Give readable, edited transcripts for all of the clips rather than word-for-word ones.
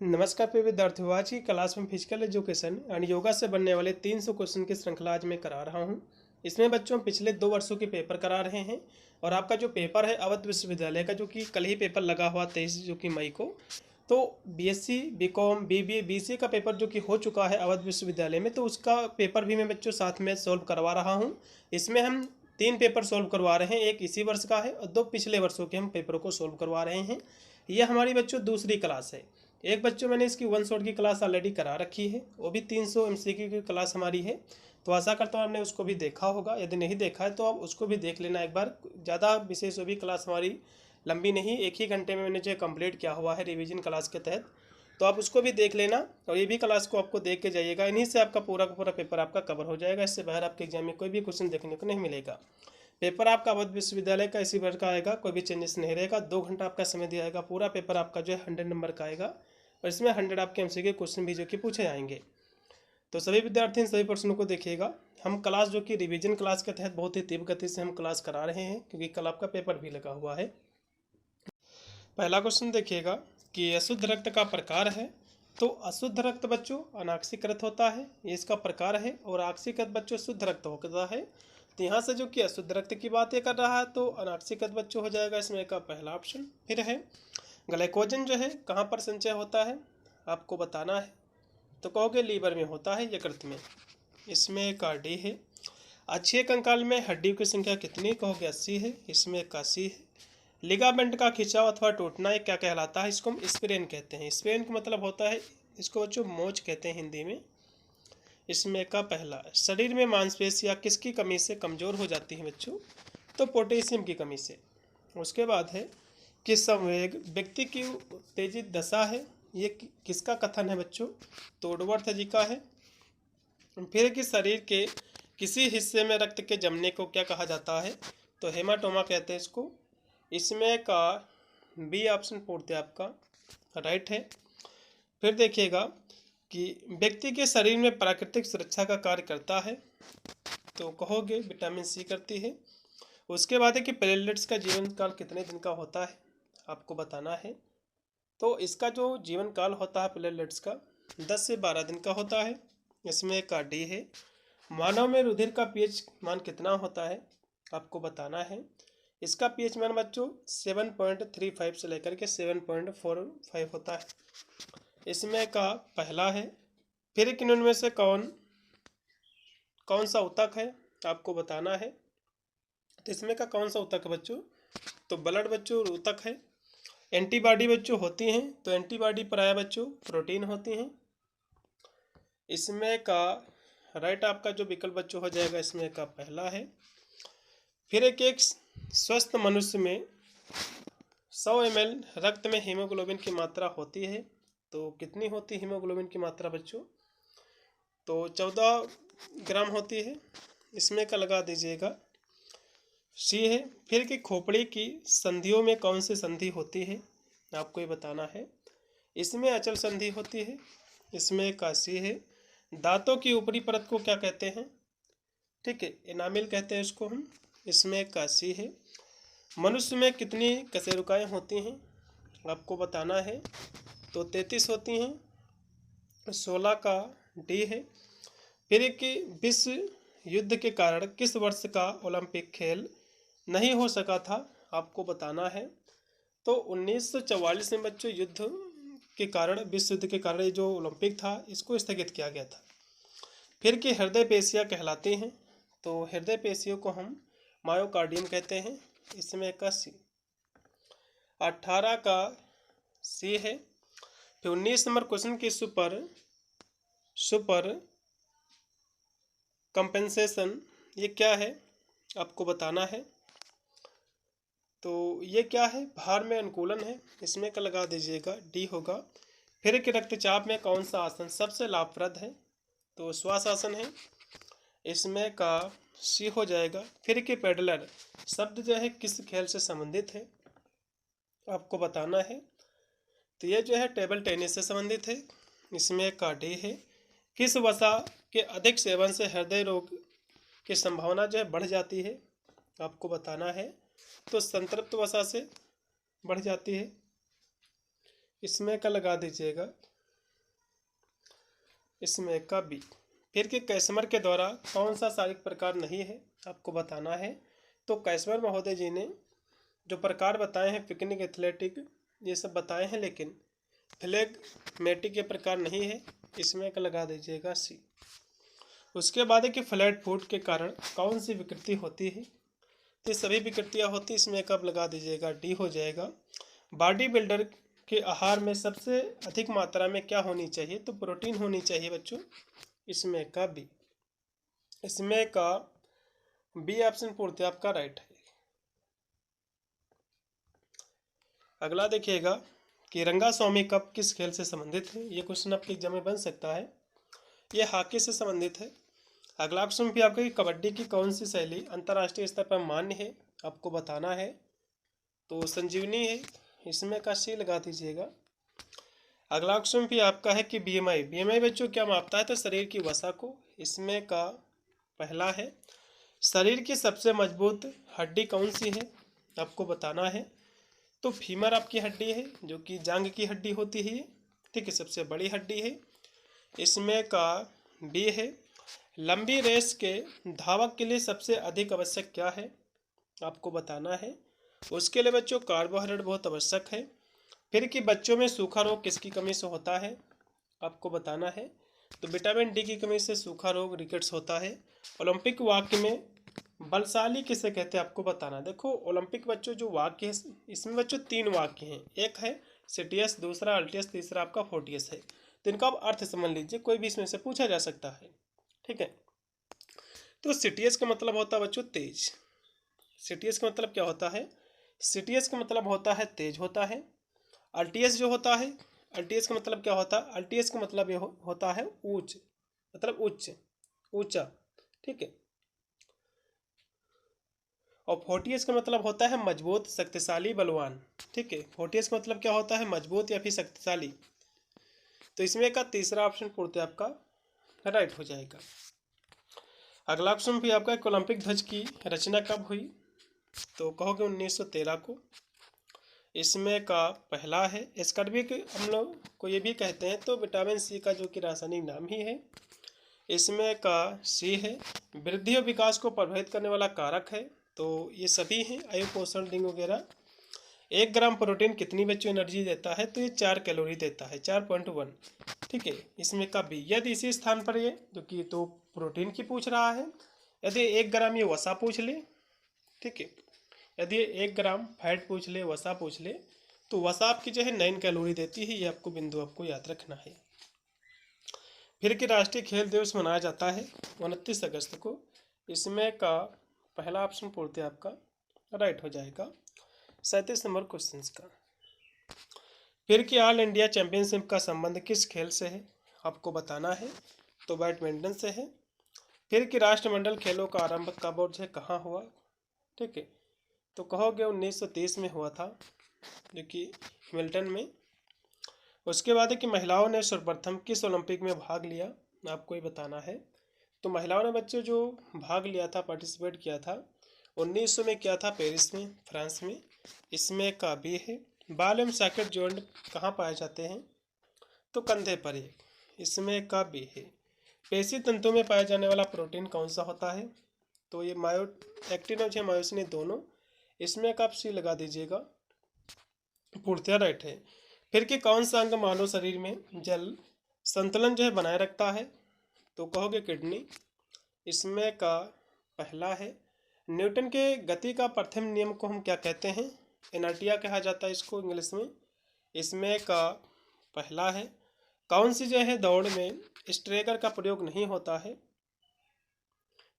नमस्कार प्रिय विद्यार्थियों। आज की क्लास में फिजिकल एजुकेशन एंड योगा से बनने वाले 300 क्वेश्चन की श्रृंखला आज मैं करा रहा हूं। इसमें बच्चों पिछले 2 वर्षों के पेपर करा रहे हैं और आपका जो पेपर है अवध विश्वविद्यालय का, जो कि कल ही पेपर लगा हुआ 23 जो कि मई को, तो बीएससी बीकॉम बीबीए बीसीए का पेपर जो कि हो चुका है अवध विश्वविद्यालय में, तो उसका पेपर भी मैं बच्चों साथ में सॉल्व करवा रहा हूँ। इसमें हम 3 पेपर सॉल्व करवा रहे हैं, एक इसी वर्ष का है और 2 पिछले वर्षों के हम पेपरों को सॉल्व करवा रहे हैं। ये हमारी बच्चों दूसरी क्लास है। एक बच्चों मैंने इसकी 1 शॉट की क्लास ऑलरेडी करा रखी है, वो भी 300 एमसीक्यू की क्लास हमारी है। तो आशा करता हूँ आपने उसको भी देखा होगा। यदि नहीं देखा है तो आप उसको भी देख लेना एक बार। ज़्यादा विशेष वो भी क्लास हमारी लंबी नहीं, 1 ही घंटे में मैंने जो कंप्लीट किया हुआ है रिवीजन क्लास के तहत, तो आप उसको भी देख लेना और ये भी क्लास को आपको देख के जाइएगा। इन्हीं से आपका पूरा का पूरा पेपर आपका कवर हो जाएगा। इससे बाहर आपके एग्जाम में कोई भी क्वेश्चन देखने को नहीं मिलेगा। पेपर आपका अवध विश्वविद्यालय का इसी वर्ष का आएगा, कोई भी चेंजेस नहीं रहेगा। 2 घंटा आपका समय दिया जाएगा। पूरा पेपर आपका जो है 100 नंबर का आएगा और इसमें 100 आपके एमसीक्यू क्वेश्चन भी जो कि पूछे जाएंगे। तो सभी विद्यार्थी इन सभी प्रश्नों को देखिएगा। हम क्लास जो कि रिवीजन क्लास के तहत बहुत ही तीव्र गति से हम क्लास करा रहे हैं, क्योंकि कल आपका पेपर भी लगा हुआ है। पहला क्वेश्चन देखिएगा कि अशुद्ध रक्त का प्रकार है। तो अशुद्ध रक्त बच्चों अनाक्सीकृत होता है, ये इसका प्रकार है, और आक्सीकृत बच्चों शुद्ध रक्त होता है। तो यहाँ से जो कि अशुद्ध रक्त की बात ये कर रहा है, तो अनाक्सीकृत बच्चों हो जाएगा इसमें का पहला ऑप्शन। फिर है ग्लाइकोजन जो है कहाँ पर संचय होता है, आपको बताना है। तो कहोगे लीवर में होता है, यकृत में, इसमें का डी है। अक्षीय कंकाल में हड्डियों की संख्या कितनी, कहोगे 80 है, इसमें 81 है। लिगामेंट का खिंचाव अथवा टूटना ये क्या कहलाता है, इसको हम स्प्रेन कहते हैं। स्प्रेन का मतलब होता है, इसको बच्चों मोच कहते हैं हिंदी में, इसमें का पहला। शरीर में मांसपेशियाँ किसकी कमी से कमज़ोर हो जाती हैं बच्चों, तो पोटेशियम की कमी से। उसके बाद है कि संवेग व्यक्ति की उत्तेजित दशा है, ये किसका कथन है बच्चों, तो वुडवर्थ जी का है। फिर कि शरीर के किसी हिस्से में रक्त के जमने को क्या कहा जाता है, तो हेमाटोमा कहते हैं इसको। इसमें का बी ऑप्शन पूर्ति आपका राइट है। फिर देखिएगा कि व्यक्ति के शरीर में प्राकृतिक सुरक्षा का कार्य करता है, तो कहोगे विटामिन सी करती है। उसके बाद है कि प्लेटलेट्स का जीवन काल कितने दिन का होता है, आपको बताना है। तो इसका जो जीवन काल होता है प्लेटलेट्स का 10 से 12 दिन का होता है, इसमें का डी है। मानव में रुधिर का पीएच मान कितना होता है, आपको बताना है। इसका पीएच मान बच्चों 7.35 से लेकर के 7.45 होता है, इसमें का पहला है। फिर किन्हीं में से कौन सा ऊतक है, आपको बताना है। तो इसमें का कौन सा ऊतक है बच्चों, तो ब्लड बच्चों ऊतक है। एंटीबॉडी बच्चों होती हैं, तो एंटीबॉडी प्राय बच्चों प्रोटीन होती हैं। इसमें का राइट आपका जो विकल्प बच्चों हो जाएगा, इसमें का पहला है। फिर एक स्वस्थ मनुष्य में 100 ml रक्त में हीमोग्लोबिन की मात्रा होती है, तो कितनी होती है हीमोग्लोबिन की मात्रा बच्चों, तो 14 ग्राम होती है, इसमें का लगा दीजिएगा सी है। फिर कि खोपड़ी की संधियों में कौन सी संधि होती है, आपको ये बताना है। इसमें अचल संधि होती है, इसमें का सी है। दांतों की ऊपरी परत को क्या कहते हैं, ठीक है, एनामिल कहते हैं इसको हम, इसमें का सी है। मनुष्य में कितनी कशेरुकाएँ होती हैं, आपको बताना है, तो 33 होती हैं, 16 का डी है। फिर कि विश्व युद्ध के कारण किस वर्ष का ओलंपिक खेल नहीं हो सका था, आपको बताना है। तो 1944 में बच्चों युद्ध के कारण, विश्व युद्ध के कारण जो ओलंपिक था इसको स्थगित किया गया था। फिर कि हृदय पेशियाँ कहलाती हैं, तो हृदय पेशियों को हम मायोकार्डियम कहते हैं, इसमें का सी। 18 का सी है। फिर 19 नंबर क्वेश्चन की सुपर कंपेंसेशन ये क्या है, आपको बताना है। तो ये क्या है, भार में अनुकूलन है, इसमें का लगा दीजिएगा डी होगा। फिर कि रक्तचाप में कौन सा आसन सबसे लाभप्रद है, तो श्वास आसन है, इसमें का सी हो जाएगा। फिर कि पेडलर शब्द जो है किस खेल से संबंधित है, आपको बताना है। तो ये जो है टेबल टेनिस से संबंधित है, इसमें का डी है। किस वसा के अधिक सेवन से हृदय रोग की संभावना जो है बढ़ जाती है, आपको बताना है। तो संतृप्त वसा से बढ़ जाती है। इसमें का लगा दीजिएगा, इसमें का बी। फिर कि कैसमर के द्वारा कौन सा शारीरिक प्रकार नहीं है, आपको बताना है। तो कैसमर महोदय जी ने जो प्रकार बताए हैं, पिकनिक, एथलेटिक, ये सब बताए हैं, लेकिन फ्लेगमेटिक ये प्रकार नहीं है। इसमें का लगा दीजिएगा सी। उसके बाद है कि फ्लैट फुट के कारण कौन सी विकृति होती है, तो सभी विकृतियाँ होती, इसमें कब लगा दीजिएगा डी हो जाएगा। बॉडी बिल्डर के आहार में सबसे अधिक मात्रा में क्या होनी चाहिए, तो प्रोटीन होनी चाहिए बच्चों, इसमें का बी। इसमें का बी ऑप्शन पूर्ति आपका राइट है। अगला देखिएगा कि रंगास्वामी कप किस खेल से संबंधित है, ये क्वेश्चन आपके एग्जाम में बन सकता है। ये हॉकी से संबंधित है। अगला ऑप्शन भी आपका कि कबड्डी की कौन सी शैली अंतर्राष्ट्रीय स्तर पर मान्य है, आपको बताना है। तो संजीवनी है, इसमें का सी लगा दीजिएगा। अगला ऑप्शन भी आपका है कि बीएमआई, बीएमआई बच्चों क्या मापता है, तो शरीर की वसा को, इसमें का पहला है। शरीर की सबसे मजबूत हड्डी कौन सी है, आपको बताना है। तो फीमर आपकी हड्डी है, जो कि जांघ की हड्डी होती है, ठीक है, सबसे बड़ी हड्डी है। इसमें का बी है। लंबी रेस के धावक के लिए सबसे अधिक आवश्यक क्या है, आपको बताना है। उसके लिए बच्चों कार्बोहाइड्रेट बहुत आवश्यक है। फिर कि बच्चों में सूखा रोग किसकी कमी से होता है, आपको बताना है। तो विटामिन डी की कमी से सूखा रोग, रिकेट्स होता है। ओलंपिक वाक्य में बलशाली किसे कहते हैं, आपको बताना। देखो ओलंपिक बच्चों जो वाक्य है, इसमें बच्चों 3 वाक्य हैं, एक है सिटियस, दूसरा अल्टियस, तीसरा आपका फोर्टियस है। तो इनका आप अर्थ समझ लीजिए, कोई भी इसमें से पूछा जा सकता है, ठीक है। तो सिटियस का मतलब होता है बच्चों तेज। सिटियस का मतलब क्या होता है, सिटियस का मतलब होता है तेज होता है। अल्टियस जो होता है, अल्टियस का मतलब क्या होता है, अल्टियस का मतलब ये होता है ऊंच, मतलब उच्च, ऊंचा, ठीक है। और फोर्टियस का मतलब होता है मजबूत, शक्तिशाली, बलवान, ठीक है। फोर्टियस का मतलब क्या होता है, मजबूत या फिर शक्तिशाली। तो इसमें का तीसरा ऑप्शन पूर्ति आपका राइट हो जाएगा। अगला ऑप्शन भी आपका ओलंपिक ध्वज की रचना कब हुई, तो कहोगे 1913 को। इसमें का पहला है। स्कर्विक हम लोग को ये भी कहते हैं, तो विटामिन सी का जो कि रासायनिक नाम ही है। इसमें का सी है। वृद्धि और विकास को प्रभावित करने वाला कारक है, तो ये सभी हैं, आयु, पोषण, लिंग वगैरह। 1 ग्राम प्रोटीन कितनी बच्चों एनर्जी देता है, तो ये 4 कैलोरी देता है, 4.1, ठीक है। इसमें का बी, यदि इसी स्थान पर ये जो कि तो प्रोटीन की पूछ रहा है, यदि 1 ग्राम ये वसा पूछ ले, ठीक है, यदि 1 ग्राम फैट पूछ ले, वसा पूछ ले, तो वसा आपकी जो है 9 कैलोरी देती है, ये आपको बिंदु आपको याद रखना है। फिर कि राष्ट्रीय खेल दिवस मनाया जाता है 29 अगस्त को। इसमें का पहला ऑप्शन पूर्ति आपका राइट हो जाएगा 37 नंबर क्वेश्चन का। फिर कि ऑल इंडिया चैंपियनशिप का संबंध किस खेल से है, आपको बताना है। तो बैडमिंटन से है। फिर कि राष्ट्रमंडल खेलों का आरंभ कब और जो कहाँ हुआ, ठीक है, तो कहोगे 1930 में हुआ था, जो कि हैमिल्टन में। उसके बाद है कि महिलाओं ने सर्वप्रथम किस ओलंपिक में भाग लिया, आपको ये बताना है। तो महिलाओं ने बच्चों जो भाग लिया था, पार्टिसिपेट किया था 1900 में, क्या था, पेरिस में, फ्रांस में। इसमें का भी है। बाल एवं सॉकेट जॉइंट कहाँ पाए जाते हैं, तो कंधे पर है। इसमें का भी है। पेशी तंतु में पाया जाने वाला प्रोटीन कौन सा होता है, तो ये एक्टिन और मायोसिन दोनों। इसमें का आप सी लगा दीजिएगा, पूर्तिया राइट है। फिर कि कौन सा अंग मानव शरीर में जल संतुलन जो है बनाए रखता है, तो कहोगे किडनी। इसमें का पहला है। न्यूटन के गति का प्रथम नियम को हम क्या कहते हैं, इनर्टिया कहा जाता है इसको इंग्लिश में। इसमें का पहला है। कौन सी जो है दौड़ में स्ट्रेकर का प्रयोग नहीं होता है,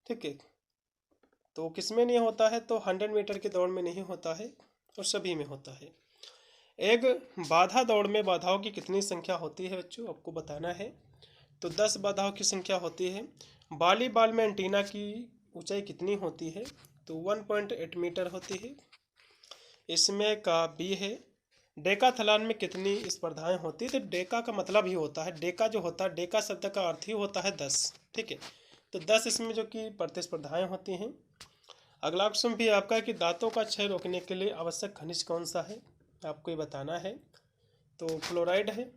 ठीक है, तो किसमें नहीं होता है, तो 100 मीटर की दौड़ में नहीं होता है, और सभी में होता है। एक बाधा दौड़ में बाधाओं की कितनी संख्या होती है बच्चों, आपको बताना है। तो 10 बाधाओं की संख्या होती है। वॉलीबॉल में एंटीना की ऊंचाई कितनी होती है, तो 1.8 मीटर होती है। इसमें का बी है। डेकाथलॉन में कितनी स्पर्धाएं होती है, तो डेका का मतलब ही होता है, डेका जो होता है, डेका शब्द का अर्थ ही होता है 10, ठीक है। तो 10 इसमें जो कि प्रतिस्पर्धाएं होती हैं। अगला क्वेश्चन भी आपका कि दांतों का क्षय रोकने के लिए आवश्यक खनिज कौन सा है, आपको ये बताना है। तो फ्लोराइड है।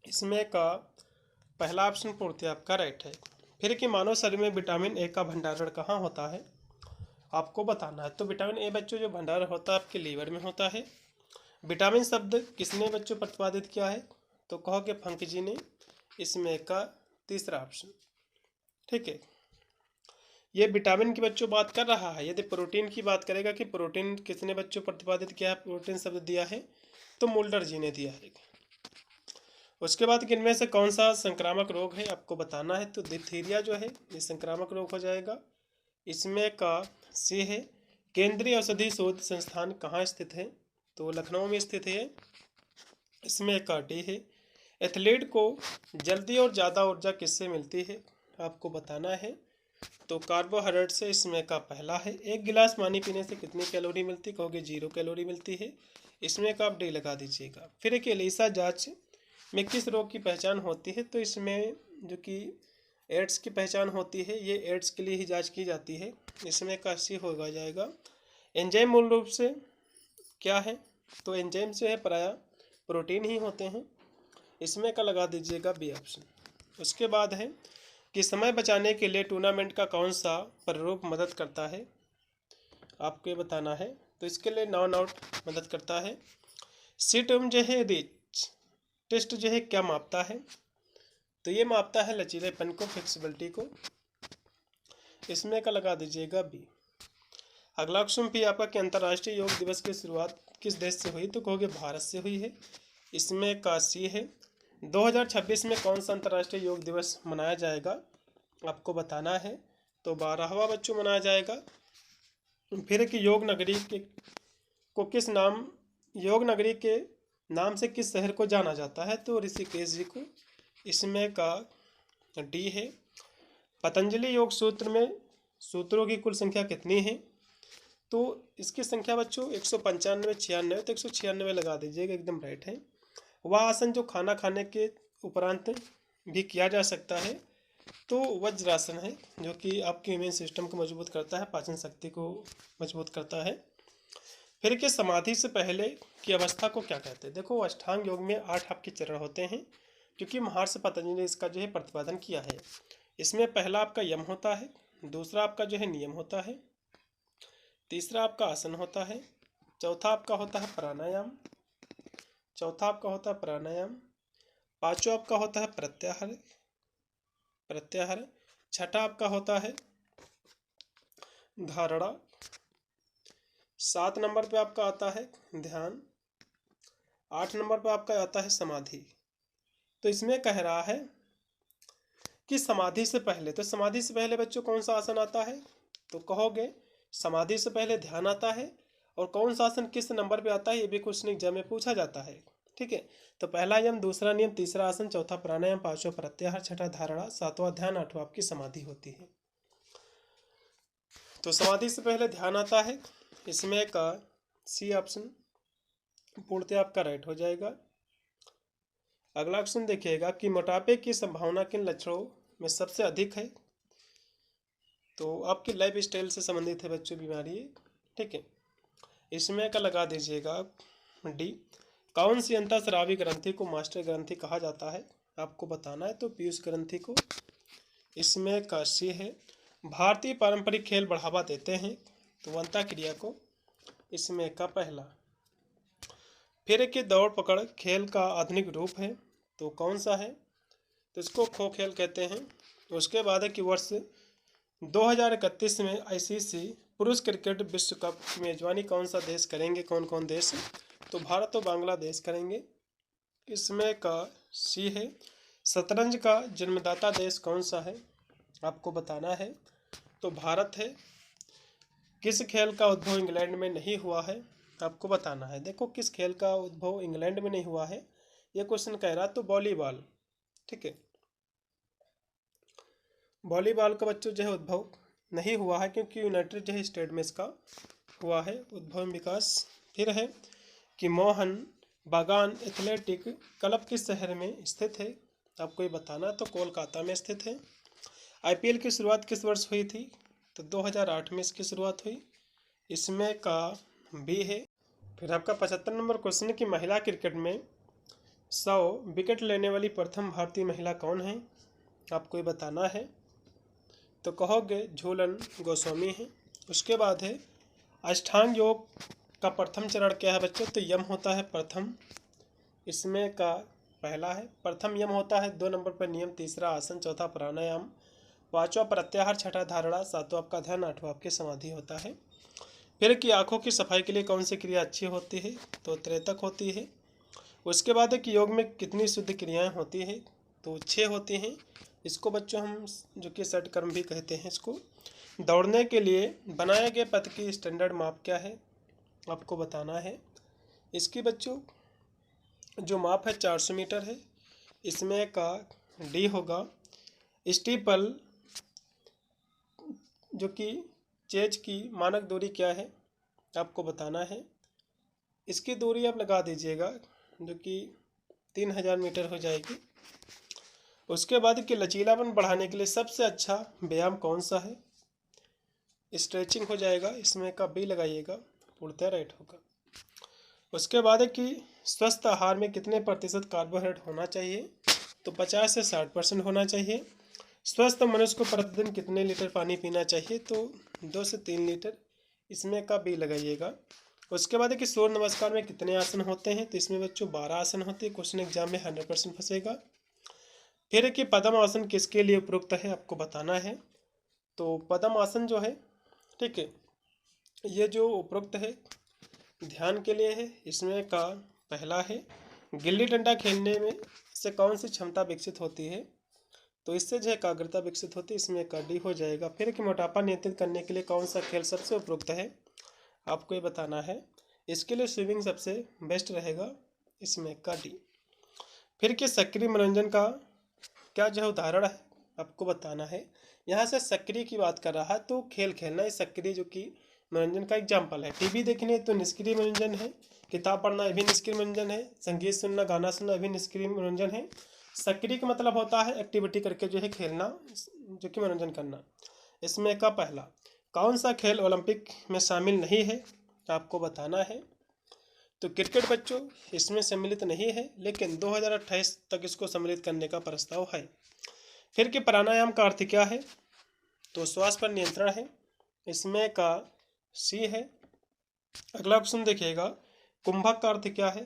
इसमें का पहला ऑप्शन पूर्ति आपका राइट है। फिर कि मानव शरीर में विटामिन ए का भंडारण कहाँ होता है, आपको बताना है। तो विटामिन ए बच्चों जो भंडारण होता है आपके लीवर में होता है। विटामिन शब्द किसने बच्चों प्रतिपादित किया है, तो कहोगे फंक जी ने। इसमें का तीसरा ऑप्शन, ठीक है। ये विटामिन की बच्चों बात कर रहा है। यदि प्रोटीन की बात करेगा कि प्रोटीन किसने बच्चों प्रतिपादित किया है, प्रोटीन शब्द दिया है तो मुल्डर जी ने दिया है। उसके बाद कि इनमें से कौन सा संक्रामक रोग है, आपको बताना है। तो डिप्थीरिया जो है ये संक्रामक रोग हो जाएगा। इसमें का सी है। केंद्रीय औषधि शोध संस्थान कहाँ स्थित है, तो लखनऊ में स्थित है। इसमें का डी है। एथलीट को जल्दी और ज़्यादा ऊर्जा किससे मिलती है, आपको बताना है। तो कार्बोहाइड्रेट से। इसमें का पहला है। एक गिलास पानी पीने से कितनी कैलोरी मिलती, कहोगे 0 कैलोरी मिलती है। इसमें का आप डी लगा दीजिएगा। फिर एक एलिसा जांच में किस रोग की पहचान होती है, तो इसमें जो कि एड्स की पहचान होती है, ये एड्स के लिए ही जांच की जाती है। इसमें का सी होगा जाएगा। एंजाइम मूल रूप से क्या है, तो एंजाइम से है प्राय प्रोटीन ही होते हैं। इसमें का लगा दीजिएगा बी ऑप्शन। उसके बाद है कि समय बचाने के लिए टूर्नामेंट का कौन सा प्रारूप मदद करता है, आपको ये बताना है। तो इसके लिए नॉन आउट मदद करता है। सी टर्म जो है रिच टेस्ट जो है क्या मापता है, तो ये मापता है लचीलेपन को, फ्लेक्सिबिलिटी को। इसमें का लगा दीजिएगा बी। अगला क्वेश्चन भी आपका कि अंतर्राष्ट्रीय योग दिवस की शुरुआत किस देश से हुई, तो कहोगे भारत से हुई है। इसमें का सी है। 2026 में कौन सा अंतर्राष्ट्रीय योग दिवस मनाया जाएगा, आपको बताना है। तो 12वां बच्चों मनाया जाएगा। फिर कि योग नगरी के नाम से किस शहर को जाना जाता है, तो ऋषिकेश जी को। इसमें का डी है। पतंजलि योग सूत्र में सूत्रों की कुल संख्या कितनी है, तो इसकी संख्या बच्चों 195 96, तो 196 लगा दीजिएगा, एकदम राइट है। वह आसन जो खाना खाने के उपरांत भी किया जा सकता है, तो वज्रासन है, जो कि आपके इम्यून सिस्टम को मजबूत करता है, पाचन शक्ति को मजबूत करता है। फिर कि समाधि से पहले की अवस्था को क्या कहते हैं, देखो अष्टांग योग में 8 आपके चरण होते हैं, क्योंकि महर्षि पतंजलि ने इसका जो है प्रतिपादन किया है। इसमें पहला आपका यम होता है, दूसरा आपका जो है नियम होता है, तीसरा आपका आसन होता है, चौथा आपका होता है प्राणायाम, पांचवा आपका होता है प्रत्याहार, छठा आपका होता है धारणा, 7 नंबर पे आपका आता है ध्यान, 8 नंबर पे आपका आता है समाधि। तो इसमें कह रहा है कि समाधि से पहले, तो समाधि से पहले बच्चों कौन सा आसन आता है, तो कहोगे समाधि से पहले ध्यान आता है। और कौन सा आसन किस नंबर पे आता है, ये भी क्वेश्चन एग्जाम में पूछा जाता है, ठीक है। तो पहला यम, दूसरा नियम, तीसरा आसन, चौथा प्राणायाम, पांचवा प्रत्याहार, छठा धारणा, सातवां ध्यान, आठवां आपकी समाधि होती है। तो समाधि से पहले ध्यान आता है। इसमें का सी ऑप्शन पूर्णतः आपका राइट हो जाएगा। अगला क्वेश्चन देखिएगा कि मोटापे की संभावना किन लक्षणों में सबसे अधिक है, तो आपकी लाइफ स्टाइल से संबंधित है बच्चों बीमारी, ठीक है। इसमें का लगा दीजिएगा डी। कौन सी अंतःस्रावी ग्रंथि को मास्टर ग्रंथि कहा जाता है, आपको बताना है। तो पीयूष ग्रंथि को। इसमें का सी है। भारतीय पारंपरिक खेल बढ़ावा देते हैं, तो अंता क्रिया को। इसमें का पहला। फिर कि दौड़ पकड़ खेल का आधुनिक रूप है, तो कौन सा है, तो इसको खो खेल कहते हैं। उसके बाद है कि वर्ष 2031 में आईसीसी पुरुष क्रिकेट विश्व कप की मेजबानी कौन सा देश करेंगे, कौन कौन देश, तो भारत और बांग्लादेश करेंगे। इसमें का सी है। शतरंज का जन्मदाता देश कौन सा है, आपको बताना है। तो भारत है। किस खेल का उद्भव इंग्लैंड में नहीं हुआ है, आपको बताना है। देखो किस खेल का उद्भव इंग्लैंड में नहीं हुआ है, ये क्वेश्चन कह रहा है, तो वॉलीबॉल, ठीक है। वॉलीबॉल का बच्चों जो है उद्भव नहीं हुआ है, क्योंकि यूनाइटेड जो है स्टेट में इसका हुआ है उद्भव विकास। फिर है कि मोहन बागान एथलेटिक क्लब किस शहर में स्थित है, आपको ये बताना, तो कोलकाता में स्थित है। आईपीएल की शुरुआत किस वर्ष हुई थी, तो 2008 में इसकी शुरुआत हुई। इसमें का बी है। फिर आपका 75 नंबर क्वेश्चन है कि महिला क्रिकेट में 100 विकेट लेने वाली प्रथम भारतीय महिला कौन है? आपको ये बताना है। तो कहोगे झूलन गोस्वामी है। उसके बाद है अष्टांग योग का प्रथम चरण क्या है बच्चों? तो यम होता है प्रथम, इसमें का पहला है। प्रथम यम होता है, 2 नंबर पर नियम, तीसरा आसन, चौथा प्राणायाम, पांचवा प्रत्याहार, छठा धारणा, सातवां आपका ध्यान, आठवां आपकी समाधि होता है। फिर की आंखों की सफाई के लिए कौन सी क्रिया अच्छी होती है? तो त्रेतक होती है। उसके बाद है कि योग में कितनी शुद्ध क्रियाएं होती है? तो 6 होती हैं। इसको बच्चों हम जो कि षट कर्म भी कहते हैं इसको। दौड़ने के लिए बनाए गए पथ की स्टैंडर्ड माप क्या है? आपको बताना है। इसकी बच्चों जो माप है 400 मीटर है। इसमें का डी होगा स्टीपल जो कि चेज की मानक दूरी क्या है? आपको बताना है। इसकी दूरी आप लगा दीजिएगा जो कि 3000 मीटर हो जाएगी। उसके बाद कि लचीलापन बढ़ाने के लिए सबसे अच्छा व्यायाम कौन सा है? स्ट्रेचिंग हो जाएगा, इसमें का बी लगाइएगा, पूर्णतः राइट होगा। उसके बाद है कि स्वस्थ आहार में कितने प्रतिशत कार्बोहाइड्रेट होना चाहिए? तो 50 से 60% होना चाहिए। स्वस्थ मनुष्य को प्रतिदिन कितने लीटर पानी पीना चाहिए? तो 2 से 3 लीटर, इसमें का बी लगाइएगा। उसके बाद है कि सूर्य नमस्कार में कितने आसन होते हैं? तो इसमें बच्चों 12 आसन होते हैं। क्वेश्चन एग्जाम में 100% फंसेगा। फिर है कि पद्म आसन किसके लिए उपयुक्त है? आपको बताना है। तो पद्म आसन जो है, ठीक है, ये जो उपयुक्त है ध्यान के लिए है। इसमें का पहला है गिल्ली डंडा खेलने में से कौन सी क्षमता विकसित होती है? तो इससे जो एकाग्रता विकसित होती है, इसमें का डी हो जाएगा। फिर कि मोटापा नियंत्रित करने के लिए कौन सा खेल सबसे उपयुक्त है? आपको ये बताना है। इसके लिए स्विमिंग सबसे बेस्ट रहेगा, इसमें का डी। फिर कि सक्रिय मनोरंजन का क्या जो है उदाहरण है? आपको बताना है। यहाँ से सक्रिय की बात कर रहा है तो खेल खेलना ही सक्रिय जो कि मनोरंजन का एग्जाम्पल है। टीवी देखने तो निष्क्रिय मनोरंजन है, किताब पढ़ना ये भी निष्क्रिय मनोरंजन है, संगीत सुनना गाना सुनना ये भी निष्क्रिय मनोरंजन है। सक्रिय का मतलब होता है एक्टिविटी करके जो है खेलना, जो कि मनोरंजन करना। इसमें का पहला कौन सा खेल ओलंपिक में शामिल नहीं है? आपको बताना है। तो क्रिकेट बच्चों इसमें सम्मिलित नहीं है, लेकिन 2028 तक इसको सम्मिलित करने का प्रस्ताव है। फिर कि प्राणायाम का अर्थ क्या है? तो श्वास पर नियंत्रण है, इसमें का सी है। अगला ऑप्शन देखिएगा, कुंभक का अर्थ क्या है?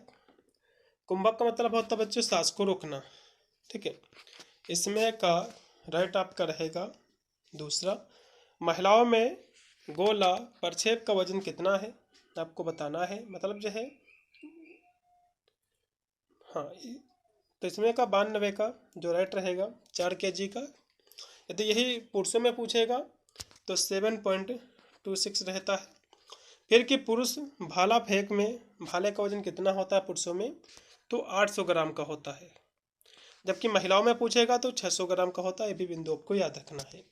कुंभक का मतलब होता है बच्चों सांस को रोकना, ठीक है। इसमें का राइट आपका रहेगा दूसरा। महिलाओं में गोला प्रक्षेप का वजन कितना है? आपको बताना है। मतलब जो है हाँ, तो इसमें का 92 का जो राइट रहेगा 4 kg का। यदि यही पुरुषों में पूछेगा तो 7.26 रहता है। फिर कि पुरुष भाला फेंक में भाले का वजन कितना होता है पुरुषों में? तो 800 ग्राम का होता है, जबकि महिलाओं में पूछेगा तो 600 ग्राम का होता है। ये भी बिंदु आपको याद रखना है।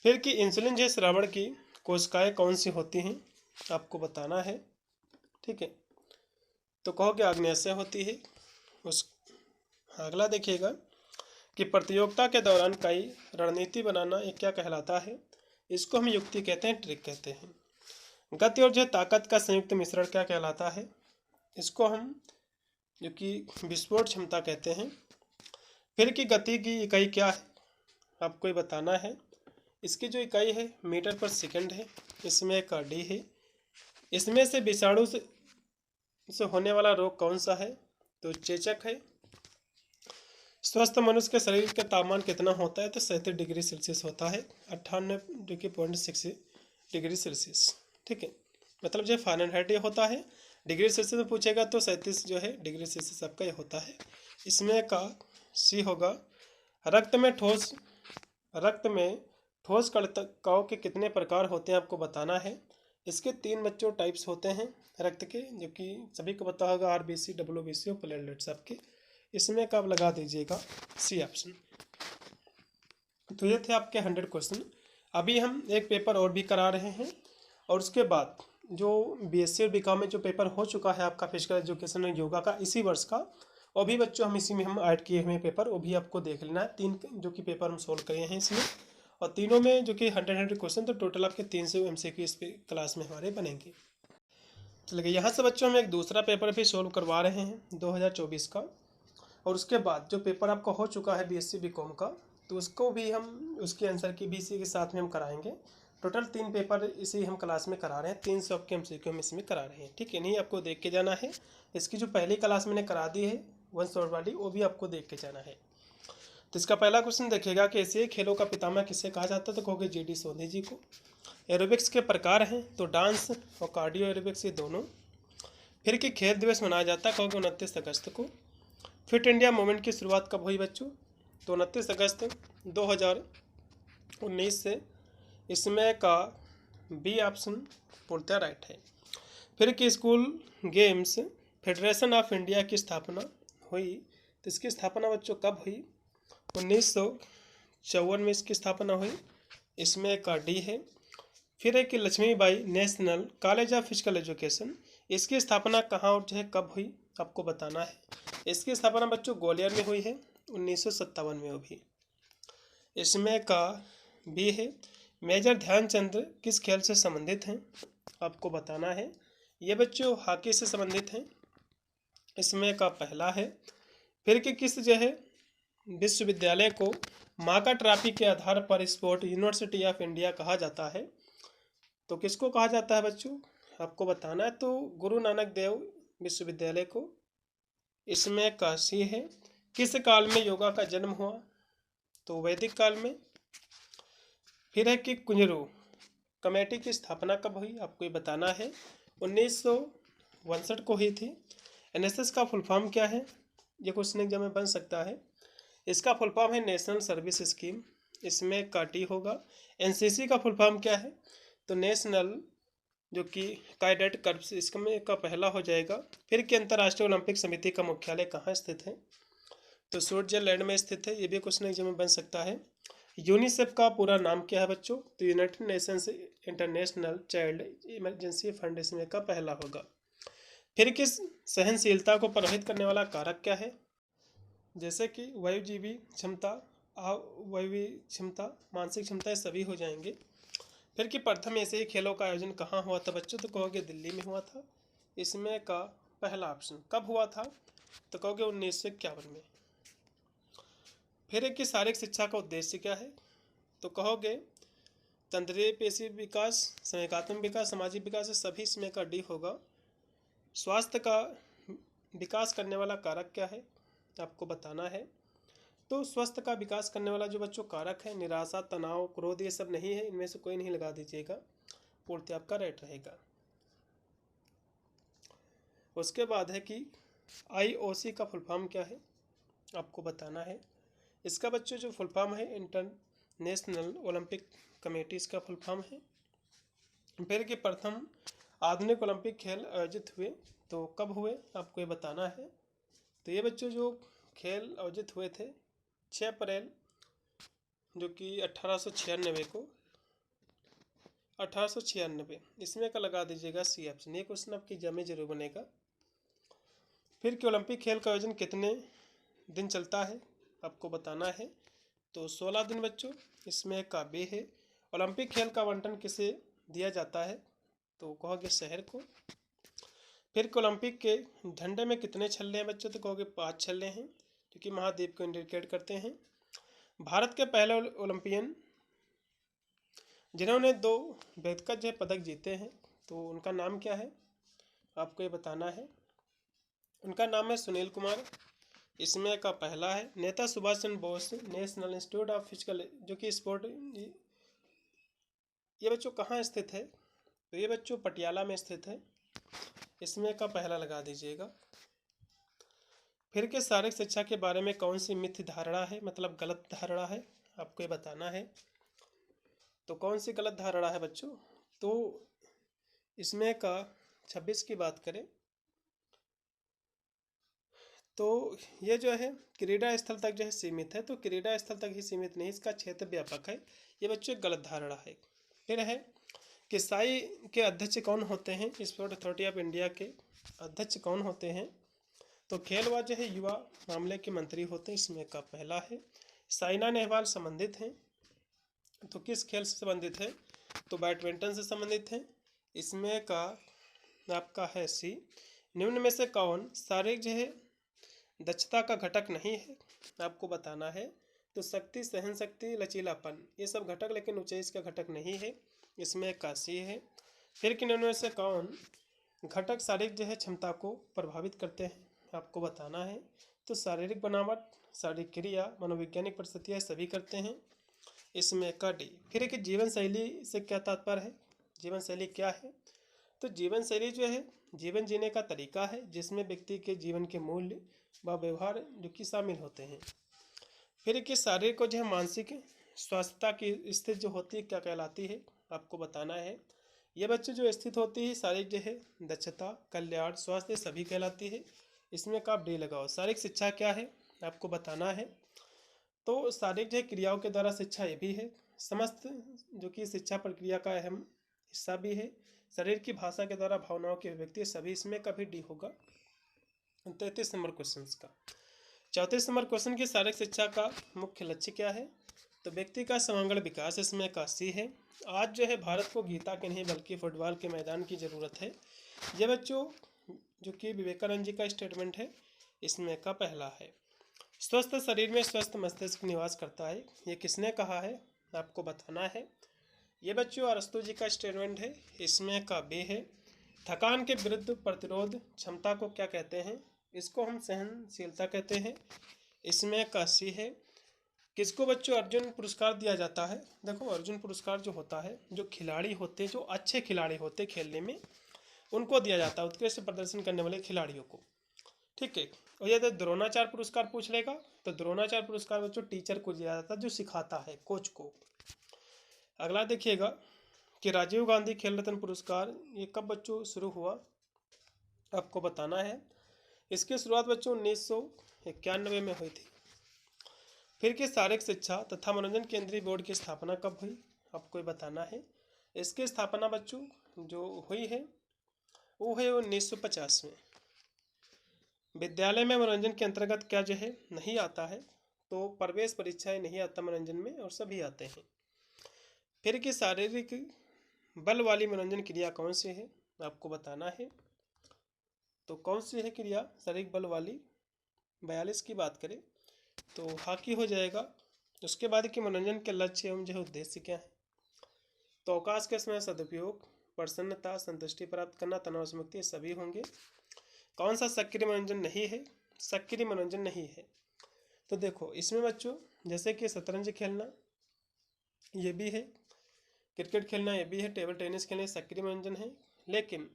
फिर कि इंसुलिन जैसे श्रावण की कोशिकाएं कौन सी होती हैं? आपको बताना है, ठीक है। तो कहोगे आग्नेयाशय होती है। उस अगला देखिएगा कि प्रतियोगिता के दौरान कई रणनीति बनाना ये क्या कहलाता है? इसको हम युक्ति कहते हैं, ट्रिक कहते हैं। गति और जो ताकत का संयुक्त मिश्रण क्या कहलाता है? इसको हम जो कि विस्फोट क्षमता कहते हैं। फिर की गति की इकाई क्या है? आपको ये बताना है। इसकी जो इकाई है मीटर पर सेकंड है, इसमें का डी है। इसमें से विषाणु से होने वाला रोग कौन सा है? तो चेचक है। स्वस्थ मनुष्य के शरीर का तापमान कितना होता है? तो 37 डिग्री सेल्सियस होता है, 98.6 डिग्री सेल्सियस, ठीक है। मतलब जो फ़ारेनहाइट ये होता है, डिग्री सेल्सियस में पूछेगा तो 37 जो है डिग्री सेल्सियस आपका ये होता है। इसमें का सी होगा। रक्त में ठोस कणिकाओं के कितने प्रकार होते हैं? आपको बताना है। इसके 3 बच्चों टाइप्स होते हैं रक्त के, जो कि सभी को पता होगा, आरबीसी, डब्ल्यूबीसी और प्लेटलेट्स आपके। इसमें कब लगा दीजिएगा सी ऑप्शन। तो ये थे आपके 100 क्वेश्चन। अभी हम एक पेपर और भी करा रहे हैं, और उसके बाद जो बीएससी और बीकॉम में जो पेपर हो चुका है आपका फिजिकल एजुकेशन और योगा का इसी वर्ष का, वो भी बच्चों हम इसी में हम ऐड किए हुए पेपर, वो भी आपको देख लेना है। 3 जो कि पेपर हम सोल्व करे हैं इसमें, और तीनों में जो कि 100 क्वेश्चन, तो टोटल आपके 300 MCQ इस क्लास में हमारे बनेंगे। चलिए यहाँ से बच्चों हम एक दूसरा पेपर भी सोल्व करवा रहे हैं 2024 का। और उसके बाद जो पेपर आपका हो चुका है बीएससी बीकॉम का, तो उसको भी हम उसके आंसर की भी इसी के साथ में हम कराएंगे। टोटल 3 पेपर इसी हम क्लास में करा रहे हैं, 300 आपके एमसीक्यू हम इसमें करा रहे हैं, ठीक है। नहीं आपको देख के जाना है। इसकी जो पहली क्लास मैंने करा दी है 1 शॉर्ट वाली, वो भी आपको देख के जाना है। तो इसका पहला क्वेश्चन देखिएगा कि एशियाई खेलों का पितामह किसे कहा जाता है, तो कहोगे जीडी सोनी जी को। एरोबिक्स के प्रकार हैं, तो डांस और कार्डियो एरोबिक्स ये दोनों। फिर कि खेल दिवस मनाया जाता है, कहोगे 29 अगस्त को। फिट इंडिया मूवमेंट की शुरुआत कब हुई बच्चों, तो 29 अगस्त 2019 से। इसमें का बी ऑप्शन पूर्णतः राइट है। फिर कि school games federation of India की स्थापना हुई, तो इसकी स्थापना बच्चों कब हुई, 1954 में इसकी स्थापना हुई। इसमें का डी है। फिर है कि Lakshmibai national college of physical education, इसकी स्थापना कहाँ और जो है कब हुई आपको बताना है। इसकी स्थापना बच्चों ग्वालियर में हुई है 1957 में वो भी। इसमें का बी है। मेजर ध्यानचंद किस खेल से संबंधित हैं आपको बताना है। ये बच्चों हॉकी से संबंधित हैं। इसमें का पहला है। फिर कि किस जो है विश्वविद्यालय को माका ट्रॉफी के आधार पर स्पोर्ट यूनिवर्सिटी ऑफ इंडिया कहा जाता है, तो किसको कहा जाता है बच्चों आपको बताना है। तो गुरु नानक देव विश्वविद्यालय को। इसमें का सी है। किस काल में योगा का जन्म हुआ, तो वैदिक काल में। फिर है कि कुंजरू कमेटी की स्थापना कब हुई आपको ये बताना है, 1962 को हुई थी। एनएसएस का फुल फॉर्म क्या है, ये क्वेश्चन एग्जाम में बन सकता है। इसका फुल फॉर्म है नेशनल सर्विस स्कीम, इसमें का टी होगा। एनसीसी का फुल फॉर्म क्या है, तो नेशनल जो कि कैडेट कर्प्स, इसमें का पहला हो जाएगा। फिर कि अंतर्राष्ट्रीय ओलंपिक समिति का मुख्यालय कहाँ स्थित है, तो स्विट्जरलैंड में स्थित है। ये भी क्वेश्चन एग्जाम में बन सकता है। यूनिसेफ का पूरा नाम क्या है बच्चों, तो United Nations international child emergency fund इसमें का पहला होगा। फिर किस सहनशीलता को प्रभावित करने वाला कारक क्या है, जैसे कि वायुजीवी क्षमता, अवायवी क्षमता, मानसिक क्षमता, ये सभी हो जाएंगे। फिर कि प्रथम एशियाई खेलों का आयोजन कहाँ हुआ था बच्चों, तो कहोगे दिल्ली में हुआ था। इसमें का पहला ऑप्शन। कब हुआ था, तो कहोगे 1951 में। फिर है कि शारीरिक शिक्षा का उद्देश्य क्या है, तो कहोगे तंत्रीय पेशी विकास, संवेगात्मक विकास, सामाजिक विकास, सभी इसमें का डी होगा। स्वास्थ्य का विकास करने वाला कारक क्या है आपको बताना है। तो स्वास्थ्य का विकास करने वाला जो बच्चों कारक है, निराशा, तनाव, क्रोध, ये सब नहीं है, इनमें से कोई नहीं लगा दीजिएगा, पूर्ति आपका राइट रहेगा। उसके बाद है कि आईओसी का फुल फॉर्म क्या है आपको बताना है। इसका बच्चों जो फुल फॉर्म है इंटरनेशनल ओलंपिक कमेटी, इसका फुल फॉर्म है। फिर कि प्रथम आधुनिक ओलंपिक खेल आयोजित हुए, तो कब हुए आपको ये बताना है। तो ये बच्चों जो खेल आयोजित हुए थे 6 अप्रैल जो कि 1896 को, 1896, इसमें का लगा दीजिएगा सी ऑप्शन। ये क्वेश्चन आपकी एग्जाम में जरूर बनेगा। फिर कि ओलंपिक खेल का आयोजन कितने दिन चलता है आपको बताना है, तो 16 दिन बच्चों। इसमें का बे है। ओलंपिक खेल का आवंटन किसे दिया जाता है, तो कहोगे शहर को। फिर कि ओलंपिक के झंडे में कितने छल्ले हैं बच्चों, तो कहोगे 5 छल्ले हैं, जो कि महाद्वीप को इंडिकेट करते हैं। भारत के पहले ओलंपियन जिन्होंने 2 व्यक्तिगत जो पदक जीते हैं, तो उनका नाम क्या है आपको ये बताना है। उनका नाम है सुनील कुमार, इसमें का पहला है। नेता Subhash Chandra Bose national institute of physical जो कि स्पोर्ट, ये बच्चों कहाँ स्थित है, तो ये बच्चों पटियाला में स्थित है, इसमें का पहला लगा दीजिएगा। फिर के शारीरिक शिक्षा के बारे में कौन सी मिथ्य धारणा है, मतलब गलत धारणा है आपको ये बताना है। तो कौन सी गलत धारणा है बच्चों, तो इसमें का 26 की बात करें तो ये जो है क्रीड़ा स्थल तक जो है सीमित है, तो क्रीड़ा स्थल तक ही सीमित नहीं, इसका क्षेत्र व्यापक है। ये बच्चों एक गलत धारणा है। फिर है कि साई के अध्यक्ष कौन होते हैं, स्पोर्ट अथॉरिटी ऑफ इंडिया के अध्यक्ष कौन होते हैं, तो खेल व जो है युवा मामले के मंत्री होते हैं, इसमें का पहला है। साइना नेहवाल संबंधित हैं, तो किस खेल से संबंधित है, तो बैडमिंटन से संबंधित है, इसमें का आपका है सी। निम्न में से कौन शारीरिक जो है दक्षता का घटक नहीं है, आपको बताना है। तो शक्ति, सहन शक्ति, लचीलापन, ये सब घटक, लेकिन ऊंचाई इसका घटक नहीं है, इसमें 81 है। फिर कि इनमें से कौन घटक शारीरिक जो है क्षमता को प्रभावित करते हैं, आपको बताना है। तो शारीरिक बनावट, शारीरिक क्रिया, मनोवैज्ञानिक परिस्थितियाँ सभी करते हैं, इसमें का डी। फिर एक जीवन शैली से क्या तात्पर्य है, जीवन शैली क्या है? तो जीवन शैली जो है जीवन जीने का तरीका है जिसमें व्यक्ति के जीवन के मूल्य व व्यवहार जो कि शामिल होते हैं। फिर कि शारीरिक और जो है मानसिक स्वास्थ्यता की स्थिति जो होती है क्या कहलाती है, आपको बताना है। ये बच्चे जो स्थित होती है शारीरिक जो है दक्षता, कल्याण, स्वास्थ्य सभी कहलाती है, इसमें का आप डी लगाओ। शारीरिक शिक्षा क्या है, आपको बताना है। तो शारीरिक जो है क्रियाओं के द्वारा शिक्षा ये भी है, समस्त जो कि शिक्षा प्रक्रिया का अहम हिस्सा भी है। शरीर की भाषा के द्वारा भावनाओं की अभिव्यक्ति सभी, इसमें का भी डी होगा। 33 नंबर क्वेश्चन का। 34 नंबर क्वेश्चन की शारीरिक शिक्षा का मुख्य लक्ष्य क्या है? तो व्यक्ति का समग्र विकास, इसमें का सी है। आज जो है भारत को गीता के नहीं बल्कि फुटबॉल के मैदान की ज़रूरत है, ये बच्चों जो कि विवेकानंद जी का स्टेटमेंट है, इसमें का पहला है। स्वस्थ शरीर में स्वस्थ मस्तिष्क निवास करता है, ये किसने कहा है, आपको बताना है। ये बच्चों अरस्तु जी का स्टेटमेंट है, इसमें का बे है। थकान के विरुद्ध प्रतिरोध क्षमता को क्या कहते हैं, इसको हम सहनशीलता कहते हैं, इसमें का सी है। किसको बच्चों अर्जुन पुरस्कार दिया जाता है? देखो अर्जुन पुरस्कार जो होता है, जो खिलाड़ी होते हैं, जो अच्छे खिलाड़ी होते हैं खेलने में, उनको दिया जाता है, उत्कृष्ट प्रदर्शन करने वाले खिलाड़ियों को, ठीक है। और यदि द्रोणाचार्य पुरस्कार पूछ लेगा तो द्रोणाचार्य पुरस्कार बच्चों टीचर को दिया जाता है जो सिखाता है, कोच को। अगला देखिएगा कि राजीव गांधी खेल रत्न पुरस्कार ये कब बच्चों शुरू हुआ, आपको बताना है। इसकी शुरुआत बच्चों 1991 में हुई थी। फिर कि शारीरिक शिक्षा तथा मनोरंजन केंद्रीय बोर्ड की स्थापना कब हुई, आपको बताना है। इसकी स्थापना बच्चों जो हुई है वो है 1950 में। विद्यालय में मनोरंजन के अंतर्गत क्या जो है नहीं आता है, तो प्रवेश परीक्षाएं नहीं आता मनोरंजन में, और सभी आते हैं। फिर कि शारीरिक बल वाली मनोरंजन क्रिया कौन सी है, आपको बताना है। तो कौन सी है क्रिया शारीरिक बल वाली? 42 की बात करें तो हॉकी हो जाएगा। उसके बाद कि मनोरंजन के लक्ष्य एवं जो है उद्देश्य क्या है, तो अवकाश के समय सदुपयोग, प्रसन्नता, संतुष्टि प्राप्त करना, तनाव से मुक्ति, सभी होंगे। कौन सा सक्रिय मनोरंजन नहीं है? सक्रिय मनोरंजन नहीं है। तो देखो इसमें बच्चों जैसे कि शतरंज खेलना ये भी है, क्रिकेट खेलना ये भी है, टेबल टेनिस खेलना सक्रिय मनोरंजन है। लेकिन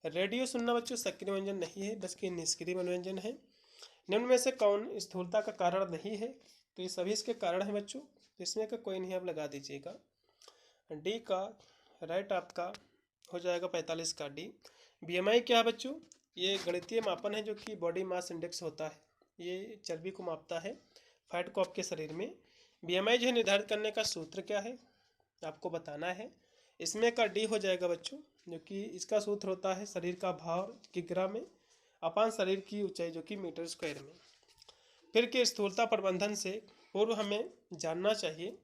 रेडियो सुनना बच्चों सक्रिय मनोरंजन नहीं है, बल्कि निष्क्रिय मनोरंजन है। निम्न में से कौन स्थूलता का कारण नहीं है? तो ये सभी इसके कारण है बच्चों, इसमें का कोई नहीं आप लगा दीजिएगा। डी का राइट आपका हो जाएगा 45 का डी। बीएमआई क्या है बच्चों? ये गणितीय मापन है जो कि बॉडी मास इंडेक्स होता है, ये चर्बी को मापता है, फैट को आपके शरीर में। बीएमआई जो है निर्धारित करने का सूत्र क्या है, आपको बताना है। इसमें का डी हो जाएगा बच्चों, जो कि इसका सूत्र होता है शरीर का भार किग्रा में अपान शरीर की ऊंचाई जो कि मीटर स्क्वायर में। फिर के स्थूलता प्रबंधन से पूर्व हमें जानना चाहिए,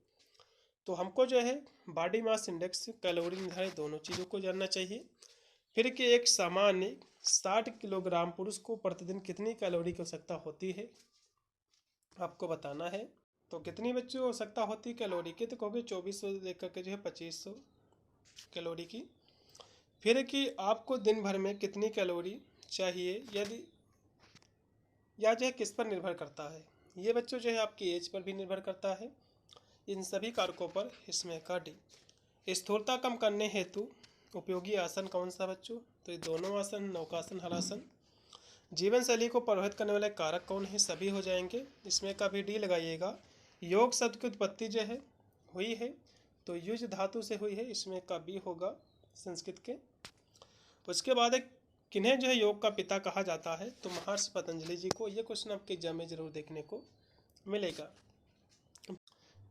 तो हमको जो है बॉडी मास इंडेक्स, कैलोरी निर्धारित दोनों चीज़ों को जानना चाहिए। फिर कि एक सामान्य 60 किलोग्राम पुरुष को प्रतिदिन कितनी कैलोरी की आवश्यकता होती है, आपको बताना है। तो कितनी बच्चों आवश्यकता होती है कैलोरी की, तो कहोगे 2400 लेकर के जो है 2500 कैलोरी की। फिर कि आपको दिन भर में कितनी कैलोरी चाहिए, यदि या जो है किस पर निर्भर करता है, ये बच्चों जो है आपकी एज पर भी निर्भर करता है। इन सभी कारकों पर इसमें का डी। स्थूलता कम करने हेतु उपयोगी आसन कौन सा बच्चों? तो ये दोनों आसन, नौकासन, हलासन। जीवन शैली को प्रभावित करने वाले कारक कौन है? सभी हो जाएंगे, इसमें का भी डी लगाइएगा। योग शब्द की उत्पत्ति जो है हुई है तो युज धातु से हुई है, इसमें का बी होगा संस्कृत के। उसके बाद एक किन्हें जो है योग का पिता कहा जाता है, तो महर्षि पतंजलि जी को। ये क्वेश्चन आपके एग्जाम में जरूर देखने को मिलेगा।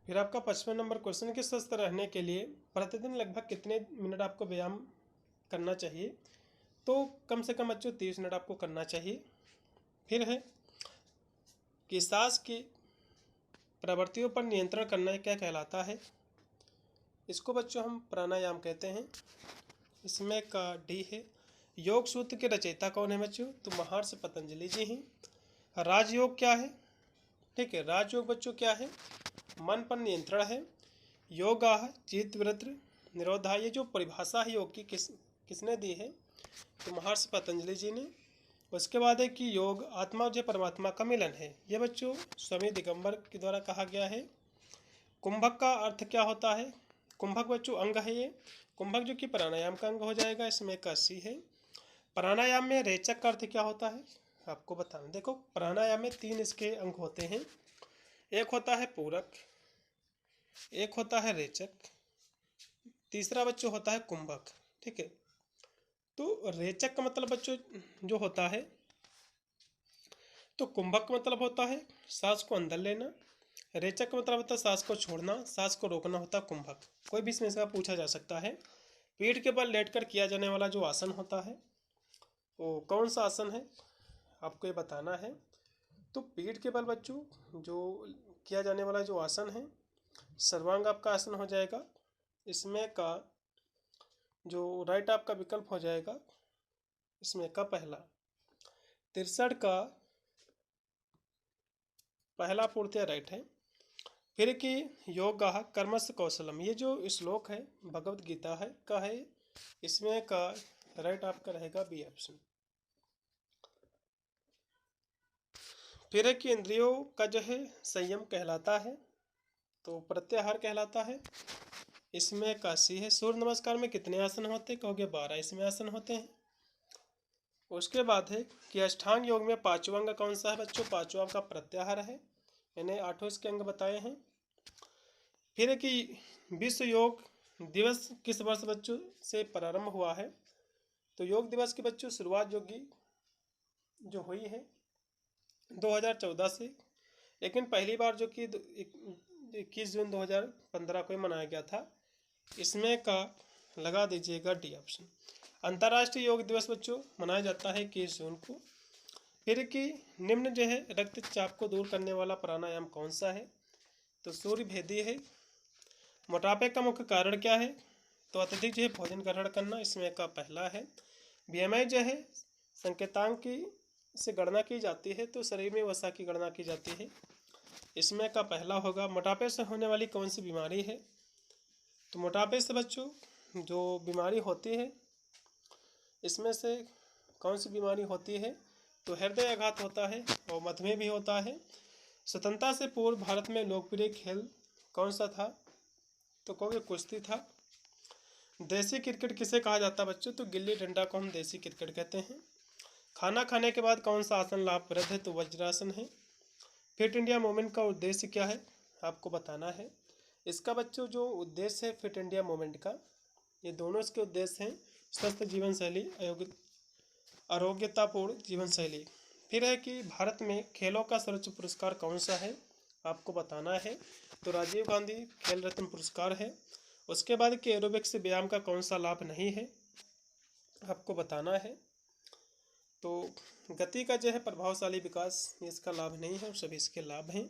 फिर आपका 55 नंबर क्वेश्चन कि स्वस्थ रहने के लिए प्रतिदिन लगभग कितने मिनट आपको व्यायाम करना चाहिए, तो कम से कम बच्चों 30 मिनट आपको करना चाहिए। फिर है कि सांस की प्रवृत्तियों पर नियंत्रण करना क्या कहलाता है, इसको बच्चों हम प्राणायाम कहते हैं, इसमें का डी है। योग सूत्र के रचयिता कौन है बच्चों? तो महर्षि पतंजलि जी हैं। राजयोग क्या है? ठीक है, राजयोग बच्चों क्या है? मन पर नियंत्रण है। योगा चित्तवृत्ति निरोधा, ये जो परिभाषा है योग की किसने दी है? तो महर्षि पतंजलि जी ने। उसके बाद है कि योग आत्मा और परमात्मा का मिलन है, ये बच्चों स्वामी दिगंबर के द्वारा कहा गया है। कुंभक का अर्थ क्या होता है? कुंभक बच्चों अंग है ये। कुंभक जो कि प्राणायाम का अंग हो जाएगा, इसमें 81 है। प्राणायाम में रेचक का अर्थ क्या होता है आपको बताना। देखो प्राणायाम में 3 इसके अंग होते हैं, एक होता है पूरक, एक होता है रेचक, तीसरा बच्चों होता है कुंभक। ठीक है, तो रेचक का मतलब बच्चों जो होता है, तो कुंभक का मतलब होता है सांस को अंदर लेना, रेचक का मतलब होता है सांस को छोड़ना, सांस को रोकना होता है कुंभक। कोई भी इसमें से पूछा जा सकता है। पीठ के बल लेटकर किया जाने वाला जो आसन होता है वो कौन सा आसन है आपको ये बताना है। तो पीठ के बल बच्चों जो किया जाने वाला जो आसन है सर्वांग आपका आसन हो जाएगा। इसमें का जो राइट आपका विकल्प हो जाएगा, इसमें का पहला। तिरसठ का पहला पूर्तिया राइट है। फिर कि योगा कर्मस्य कौशलम, ये जो श्लोक है भगवत गीता है का है, इसमें का राइट आपका रहेगा बी ऑप्शन। फिर है कि इंद्रियों का जो है संयम कहलाता है, तो प्रत्याहार कहलाता है, इसमें का सी है। सूर्य नमस्कार में कितने आसन होते हैं? कहोगे 12 इसमें आसन होते हैं। उसके बाद है कि अष्टांग योग में 5वां अंग कौन सा है बच्चों? 5वां अंग का प्रत्याहार है, मैंने 8 इसके अंग बताए हैं। फिर है कि विश्व योग दिवस किस वर्ष बच्चों से प्रारंभ हुआ है? तो योग दिवस की बच्चों शुरुआत जो हुई है 2014 से, लेकिन पहली बार जो कि 21 जून 2015 को मनाया गया था। इसमें का लगा दीजिएगा डी ऑप्शन। अंतर्राष्ट्रीय योग दिवस बच्चों मनाया जाता है 21 जून को। फिर कि निम्न जो है रक्तचाप को दूर करने वाला प्राणायाम कौन सा है? तो सूर्य भेदी है। मोटापे का मुख्य कारण क्या है? तो अत्यधिक जो है भोजन ग्रहण करना, इसमें का पहला है। बीएमआई जो है संकेतांक की से गणना की जाती है, तो शरीर में वसा की गणना की जाती है, इसमें का पहला होगा। मोटापे से होने वाली कौन सी बीमारी है? तो मोटापे से बच्चों जो बीमारी होती है इसमें से कौन सी बीमारी होती है? तो हृदय आघात होता है और मधुमेह भी होता है। स्वतंत्रता से पूर्व भारत में लोकप्रिय खेल कौन सा था? तो कहोगे कुश्ती था। देसी क्रिकेट किसे कहा जाता है बच्चों? तो गिल्ली डंडा को हम देसी क्रिकेट कहते हैं। खाना खाने के बाद कौन सा आसन लाभप्रद है? तो वज्रासन है। फिट इंडिया मूवमेंट का उद्देश्य क्या है आपको बताना है। इसका बच्चों जो उद्देश्य है फिट इंडिया मूवमेंट का, ये दोनों इसके उद्देश्य हैं। स्वस्थ जीवन शैली, आरोग्यतापूर्ण जीवन शैली। फिर है कि भारत में खेलों का सर्वोच्च पुरस्कार कौन सा है आपको बताना है। तो राजीव गांधी खेल रत्न पुरस्कार है। उसके बाद कि एरोबिक्स व्यायाम का कौन सा लाभ नहीं है आपको बताना है। तो गति का जो है प्रभावशाली विकास, इसका लाभ नहीं है और सभी इसके लाभ हैं।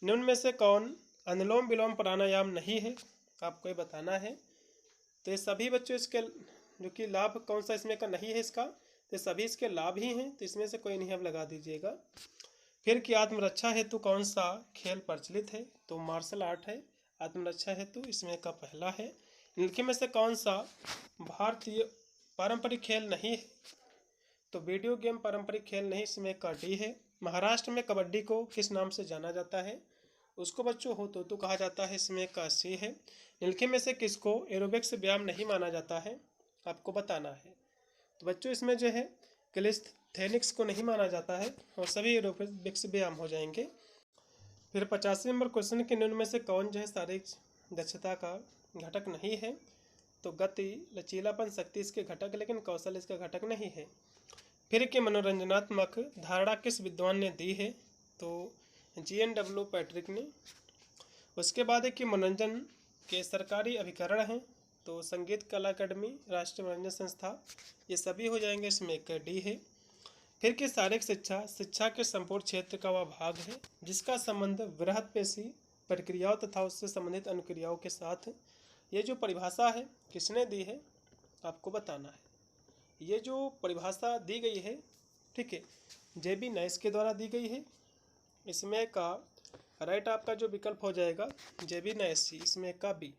निम्न में से कौन अनुलोम विलोम प्राणायाम नहीं है आपको ये बताना है। तो ये सभी बच्चों इसके जो कि लाभ कौन सा इसमें का नहीं है इसका, तो सभी इसके लाभ ही हैं, तो इसमें से कोई नहीं आप लगा दीजिएगा। फिर कि आत्मरक्षा हेतु कौन सा खेल प्रचलित है? तो मार्शल आर्ट है आत्मरक्षा हेतु, इसमें का पहला है। निम्नलिखित में से कौन सा भारतीय पारंपरिक खेल नहीं है? तो वीडियो गेम पारंपरिक खेल नहीं, इसमें का डी है। महाराष्ट्र में कबड्डी को किस नाम से जाना जाता है? उसको बच्चों हो तो कहा जाता है, इसमें का सी है। निम्नलिखित में से किसको एरोबिक्स व्यायाम नहीं माना जाता है आपको बताना है। तो बच्चों इसमें जो है कैलिस्थेनिक्स को नहीं माना जाता है और सभी एरोबिक्स व्यायाम हो जाएंगे। फिर 85 नंबर क्वेश्चन के निम्न में से कौन जो है शारीरिक दक्षता का घटक नहीं है? तो गति, लचीलापन, शक्ति इसके घटक, लेकिन कौशल इसका घटक नहीं है। फिर कि मनोरंजनात्मक धारणा किस विद्वान ने दी है? तो GNW पैट्रिक ने। उसके बाद है कि मनोरंजन के सरकारी अभिकरण हैं, तो संगीत कला अकादमी, राष्ट्रीय मनोरंजन संस्था, ये सभी हो जाएंगे, इसमें एक डी है। फिर कि शारीरिक शिक्षा के संपूर्ण क्षेत्र का वह भाग है जिसका संबंध वृहद पेशी प्रक्रियाओं तथा उससे संबंधित अनुक्रियाओं के साथ। ये जो परिभाषा है किसने दी है आपको बताना है। ये जो परिभाषा दी गई है ठीक है, JB नाइस के द्वारा दी गई है। इसमें का राइट आपका जो विकल्प हो जाएगा JB नाइस जी, इसमें का बी,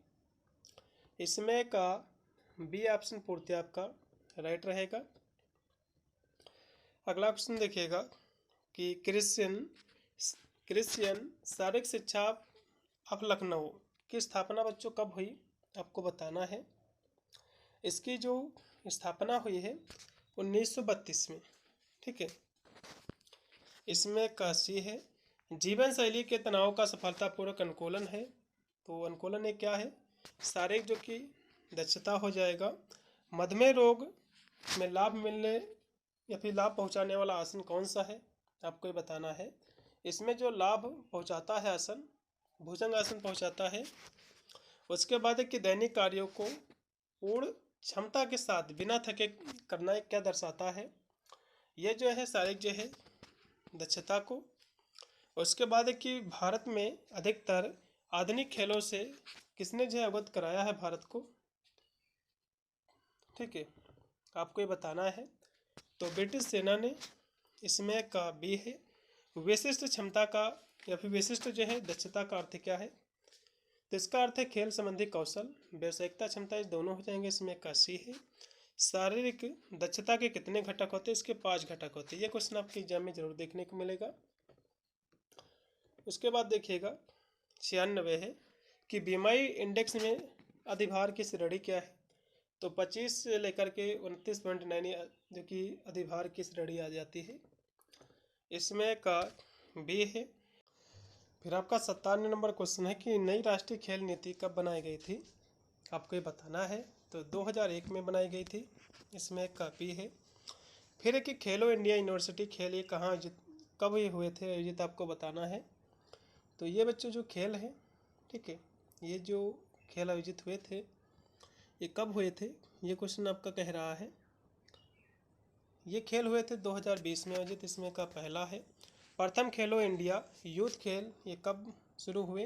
इसमें का बी ऑप्शन पूर्ति आपका राइट रहेगा। अगला क्वेश्चन देखिएगा कि क्रिश्चियन शारीरिक शिक्षा ऑफ लखनऊ की स्थापना बच्चों कब हुई, आपको बताना है। इसकी जो स्थापना हुई है 1932 में, ठीक है। इसमें का सी है, जीवन शैली के तनाव का सफलतापूर्वक अनुकूलन है। तो अनुकूलन एक क्या है, शारीरिक जो कि दक्षता हो जाएगा। मधुमेह रोग में लाभ मिलने या फिर लाभ पहुंचाने वाला आसन कौन सा है, आपको ये बताना है। इसमें जो लाभ पहुंचाता है आसन भुजंग आसन पहुंचाता है। उसके बाद है कि दैनिक कार्यों को पूर्ण क्षमता के साथ बिना थके करना क्या दर्शाता है, ये जो है शारीरिक जो है दक्षता को। उसके बाद है कि भारत में अधिकतर आधुनिक खेलों से किसने जो है अवगत कराया है भारत को, ठीक है, आपको ये बताना है। तो ब्रिटिश सेना ने। इसमें का बी है, विशिष्ट क्षमता का या फिर विशिष्ट जो है दक्षता का अर्थ क्या है, तो इसका अर्थ है खेल संबंधी कौशल, व्यावसायिकता क्षमता, इस दोनों हो जाएंगे। इसमें का सी है, शारीरिक दक्षता के कितने घटक होते हैं, इसके 5 घटक होते हैं। ये क्वेश्चन आपके एग्जाम में जरूर देखने को मिलेगा। उसके बाद देखिएगा 96 है कि बीमारी इंडेक्स में अधिभार की श्रेणी क्या है, तो 25 से लेकर के 29.9 जो कि अधिभार की श्रेणी आ जाती है। इसमें का बी है। फिर आपका 97 नंबर क्वेश्चन है कि नई राष्ट्रीय खेल नीति कब बनाई गई थी, आपको ये बताना है। तो 2001 में बनाई गई थी। इसमें का बी है। फिर है कि खेलो इंडिया यूनिवर्सिटी खेल ये कहाँ कब ये हुए थे आयोजित, आपको बताना है। तो ये बच्चों जो खेल है, ठीक है, ये जो खेल आयोजित हुए थे ये कब हुए थे, ये क्वेश्चन आपका कह रहा है। ये खेल हुए थे 2020 में आयोजित। इसमें का पहला है प्रथम खेलो इंडिया यूथ खेल, ये कब शुरू हुए,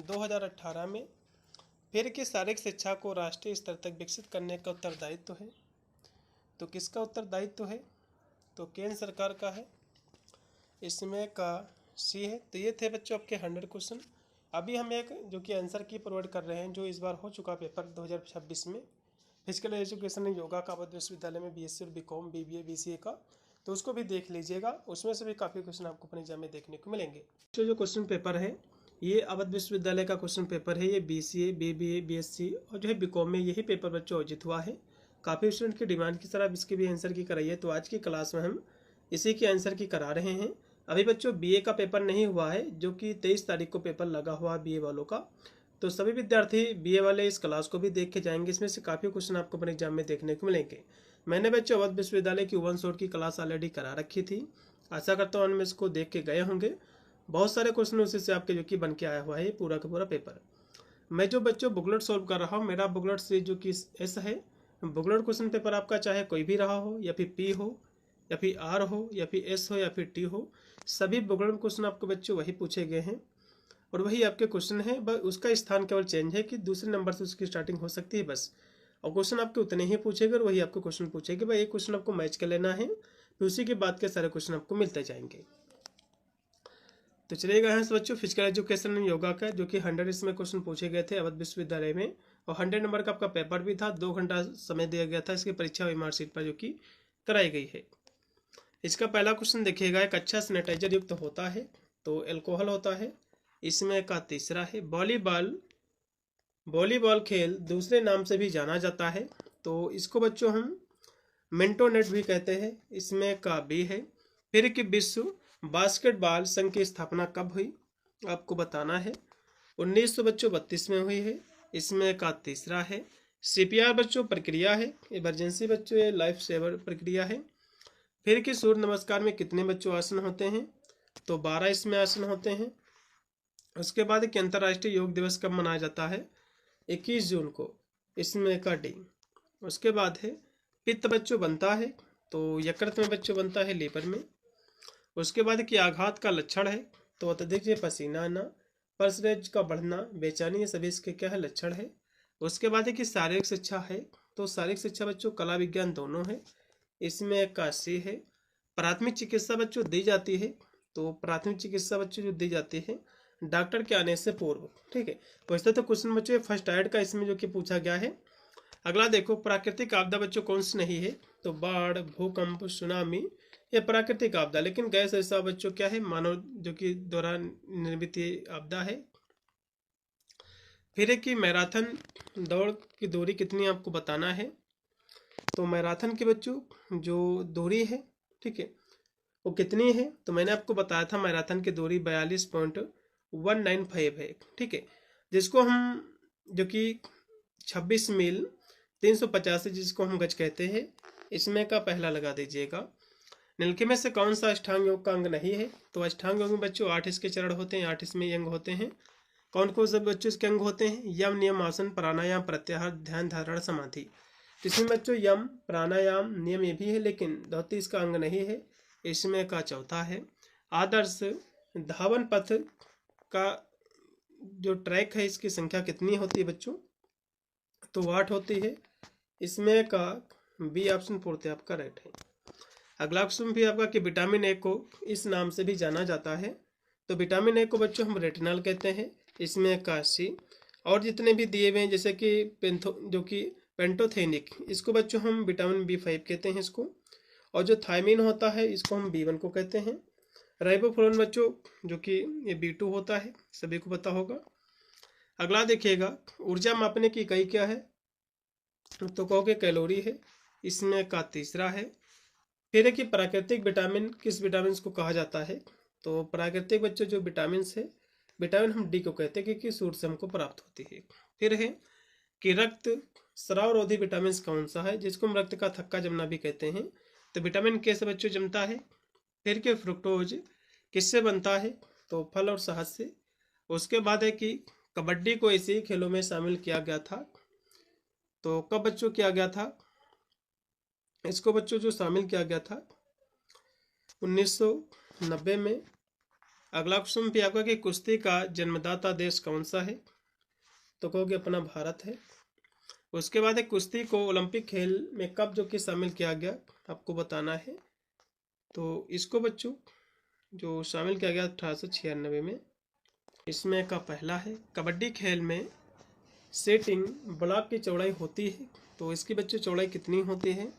2018 में। फिर कि शारीरिक शिक्षा को राष्ट्रीय स्तर तक विकसित करने का उत्तरदायित्व है, तो किसका उत्तरदायित्व है, तो केंद्र सरकार का है। इसमें का सी है। तो ये थे बच्चों आपके 100 क्वेश्चन। अभी हम एक जो कि आंसर की प्रोवाइड कर रहे हैं, जो इस बार हो चुका पेपर 2026 में फिजिकल एजुकेशन योगा का अवध विश्वविद्यालय में BSc और BCom BBA BCA का, तो उसको भी देख लीजिएगा। उसमें से भी काफ़ी क्वेश्चन आपको अपने एग्जाम में देखने को मिलेंगे। जो क्वेश्चन पेपर है ये अवध विश्वविद्यालय का क्वेश्चन पेपर है। ये BCA BBA BSc और जो है BCom में यही पेपर बच्चों आयोजित हुआ है। काफ़ी स्टूडेंट की डिमांड की तरह इसके भी आंसर की कराई है, तो आज की क्लास में हम इसी के आंसर की करा रहे हैं। अभी बच्चों BA का पेपर नहीं हुआ है, जो कि 23 तारीख को पेपर लगा हुआ है BA वालों का। तो सभी विद्यार्थी BA वाले इस क्लास को भी देख के जाएंगे। इसमें से काफ़ी क्वेश्चन आपको अपने एग्जाम में देखने को मिलेंगे। मैंने बच्चों अवध विश्वविद्यालय की 1 शॉट की क्लास ऑलरेडी करा रखी थी। आशा करता हूँ उनमें इसको देख के गए होंगे। बहुत सारे क्वेश्चन उसी से आपके जो कि बन के आया हुआ है ये पूरा का पूरा पेपर। मैं जो बच्चों बुकलेट सॉल्व कर रहा हूँ, मेरा बुकलेट से जो कि एस है, बुकलेट क्वेश्चन पेपर आपका चाहे कोई भी रहा हो, या फिर P हो या फिर R हो या फिर S हो या फिर T हो, सभी बुकलेट क्वेश्चन आपको बच्चों वही पूछे गए हैं और वही आपके क्वेश्चन है। बस उसका स्थान केवल चेंज है कि दूसरे नंबर से उसकी स्टार्टिंग हो सकती है बस, और क्वेश्चन आपके उतने ही पूछेगा और वही आपको क्वेश्चन पूछेगा। भाई एक क्वेश्चन आपको मैच कर लेना है, फिर उसी के बाद के सारे क्वेश्चन आपको मिलते जाएंगे। तो चलिएगा यहाँ से बच्चों फिजिकल एजुकेशन एंड योगा का जो कि 100 इसमें क्वेश्चन पूछे गए थे अवध विश्वविद्यालय में, और 100 नंबर का आपका पेपर भी था। 2 घंटा समय दिया गया था इसकी परीक्षा हुई मार्कशीट पर जो कि कराई गई है। इसका पहला क्वेश्चन देखिएगा, एक अच्छा सैनिटाइजर युक्त होता है, तो एल्कोहल होता है। इसमें का तीसरा है वॉलीबॉल खेल दूसरे नाम से भी जाना जाता है, तो इसको बच्चों हम मिंटोनेट भी कहते हैं। इसमें का बी है। फिर कि विश्व बास्केटबॉल संघ की स्थापना कब हुई, आपको बताना है। 1932 में हुई है। इसमें का तीसरा है। CPR बच्चों प्रक्रिया है, इमरजेंसी बच्चों ये लाइफ सेवर प्रक्रिया है। फिर कि सूर्य नमस्कार में कितने बच्चों आसन होते हैं, तो 12 इसमें आसन होते हैं। उसके बाद कि अंतर्राष्ट्रीय योग दिवस कब मनाया जाता है, 21 जून को। इसमें का डी। उसके बाद है पित्त बच्चों बनता है, तो यकृत में बच्चों बनता है लीवर में। उसके बाद कि आघात का लक्षण है, तो अत्यधिक पसीना आना, पल्स रेट का बढ़ना, बेचैनी, ये सभी इसके क्या है लक्षण है। उसके बाद है कि शारीरिक शिक्षा है, तो शारीरिक शिक्षा बच्चों कला विज्ञान दोनों है। इसमें का सी है। प्राथमिक चिकित्सा बच्चों दी जाती है, तो प्राथमिक चिकित्सा बच्चों जो दी जाती है डॉक्टर के आने से पूर्व। ठीक है, वैसे तो क्वेश्चन बच्चों फर्स्ट एड का इसमें जो कि पूछा गया है। अगला देखो, प्राकृतिक आपदा बच्चों कौन सी नहीं है, तो बाढ़, भूकंप, सुनामी, ये प्राकृतिक आपदा। लेकिन गैस ऐसा बच्चों क्या है, मानव जो कि द्वारा निर्मित आपदा है। फिर है कि मैराथन दौड़ की दूरी कितनी आपको बताना है, तो मैराथन के बच्चों जो दूरी है, ठीक है, वो कितनी है, तो मैंने आपको बताया था मैराथन की दूरी 42.195 है। ठीक है, जिसको हम जो कि 26 मील 350 जिसको हम गज कहते हैं, इसमें का पहला लगा दीजिएगा। निम्नलिखित में से कौन सा अष्टांग योग का अंग नहीं है, तो अष्टांग योग में बच्चों 8 इसके चरण होते हैं, 8 इसमें अंग होते हैं। कौन कौन से बच्चों इसके अंग होते हैं, यम, नियम, आसन, प्राणायाम, प्रत्याहार, ध्यान, धारणा, समाधि। इसमें बच्चों यम, प्राणायाम, नियम ये भी है, लेकिन धौती इसका अंग नहीं है, इसमें का चौथा है। आदर्श धावन पथ का जो ट्रैक है इसकी संख्या कितनी होती है बच्चों, तो 8 होती है, इसमें का बी ऑप्शन पूर्णतः आपका राइट है। अगला क्वेश्चन भी आपका कि विटामिन ए को इस नाम से भी जाना जाता है, तो विटामिन ए को बच्चों हम रेटिनॉल कहते हैं, इसमें का सी। और जितने भी दिए हुए हैं जैसे कि जो कि पेंटोथेनिक, इसको बच्चों हम विटामिन B5 कहते हैं इसको। और जो थायमिन होता है इसको हम B1 को कहते हैं। राइबोफ्लोविन बच्चों जो कि ये B2 होता है, सभी को पता होगा। अगला देखिएगा, ऊर्जा मापने की इकाई क्या है, तो कहोगे कैलोरी है, इसमें का तीसरा है। फिर है कि प्राकृतिक विटामिन किस विटामिन को कहा जाता है, तो प्राकृतिक बच्चों जो विटामिन है, विटामिन हम डी को कहते हैं क्योंकि सूर्य से हमको प्राप्त होती है। फिर है कि रक्त स्रावरोधी विटामिन कौन सा है, जिसको हम रक्त का थक्का जमना भी कहते हैं, तो विटामिन के से बच्चों जमता है। फिर के फ्रुक्टोज किससे बनता है, तो फल और शहद से। उसके बाद है कि कबड्डी को ऐसे खेलों में शामिल किया गया था, तो कब बच्चों किया गया था, इसको बच्चों जो शामिल किया गया था 1990 में। अगला क्वेश्चन भी आपका कि कुश्ती का जन्मदाता देश कौन सा है, तो कहोगे अपना भारत है। उसके बाद एक कुश्ती को ओलंपिक खेल में कब जो कि शामिल किया गया आपको बताना है, तो इसको बच्चों जो शामिल किया गया 1896 में, इसमें का पहला है। कबड्डी खेल में सेटिंग ब्लॉक की चौड़ाई होती है, तो इसकी बच्चों चौड़ाई कितनी होती है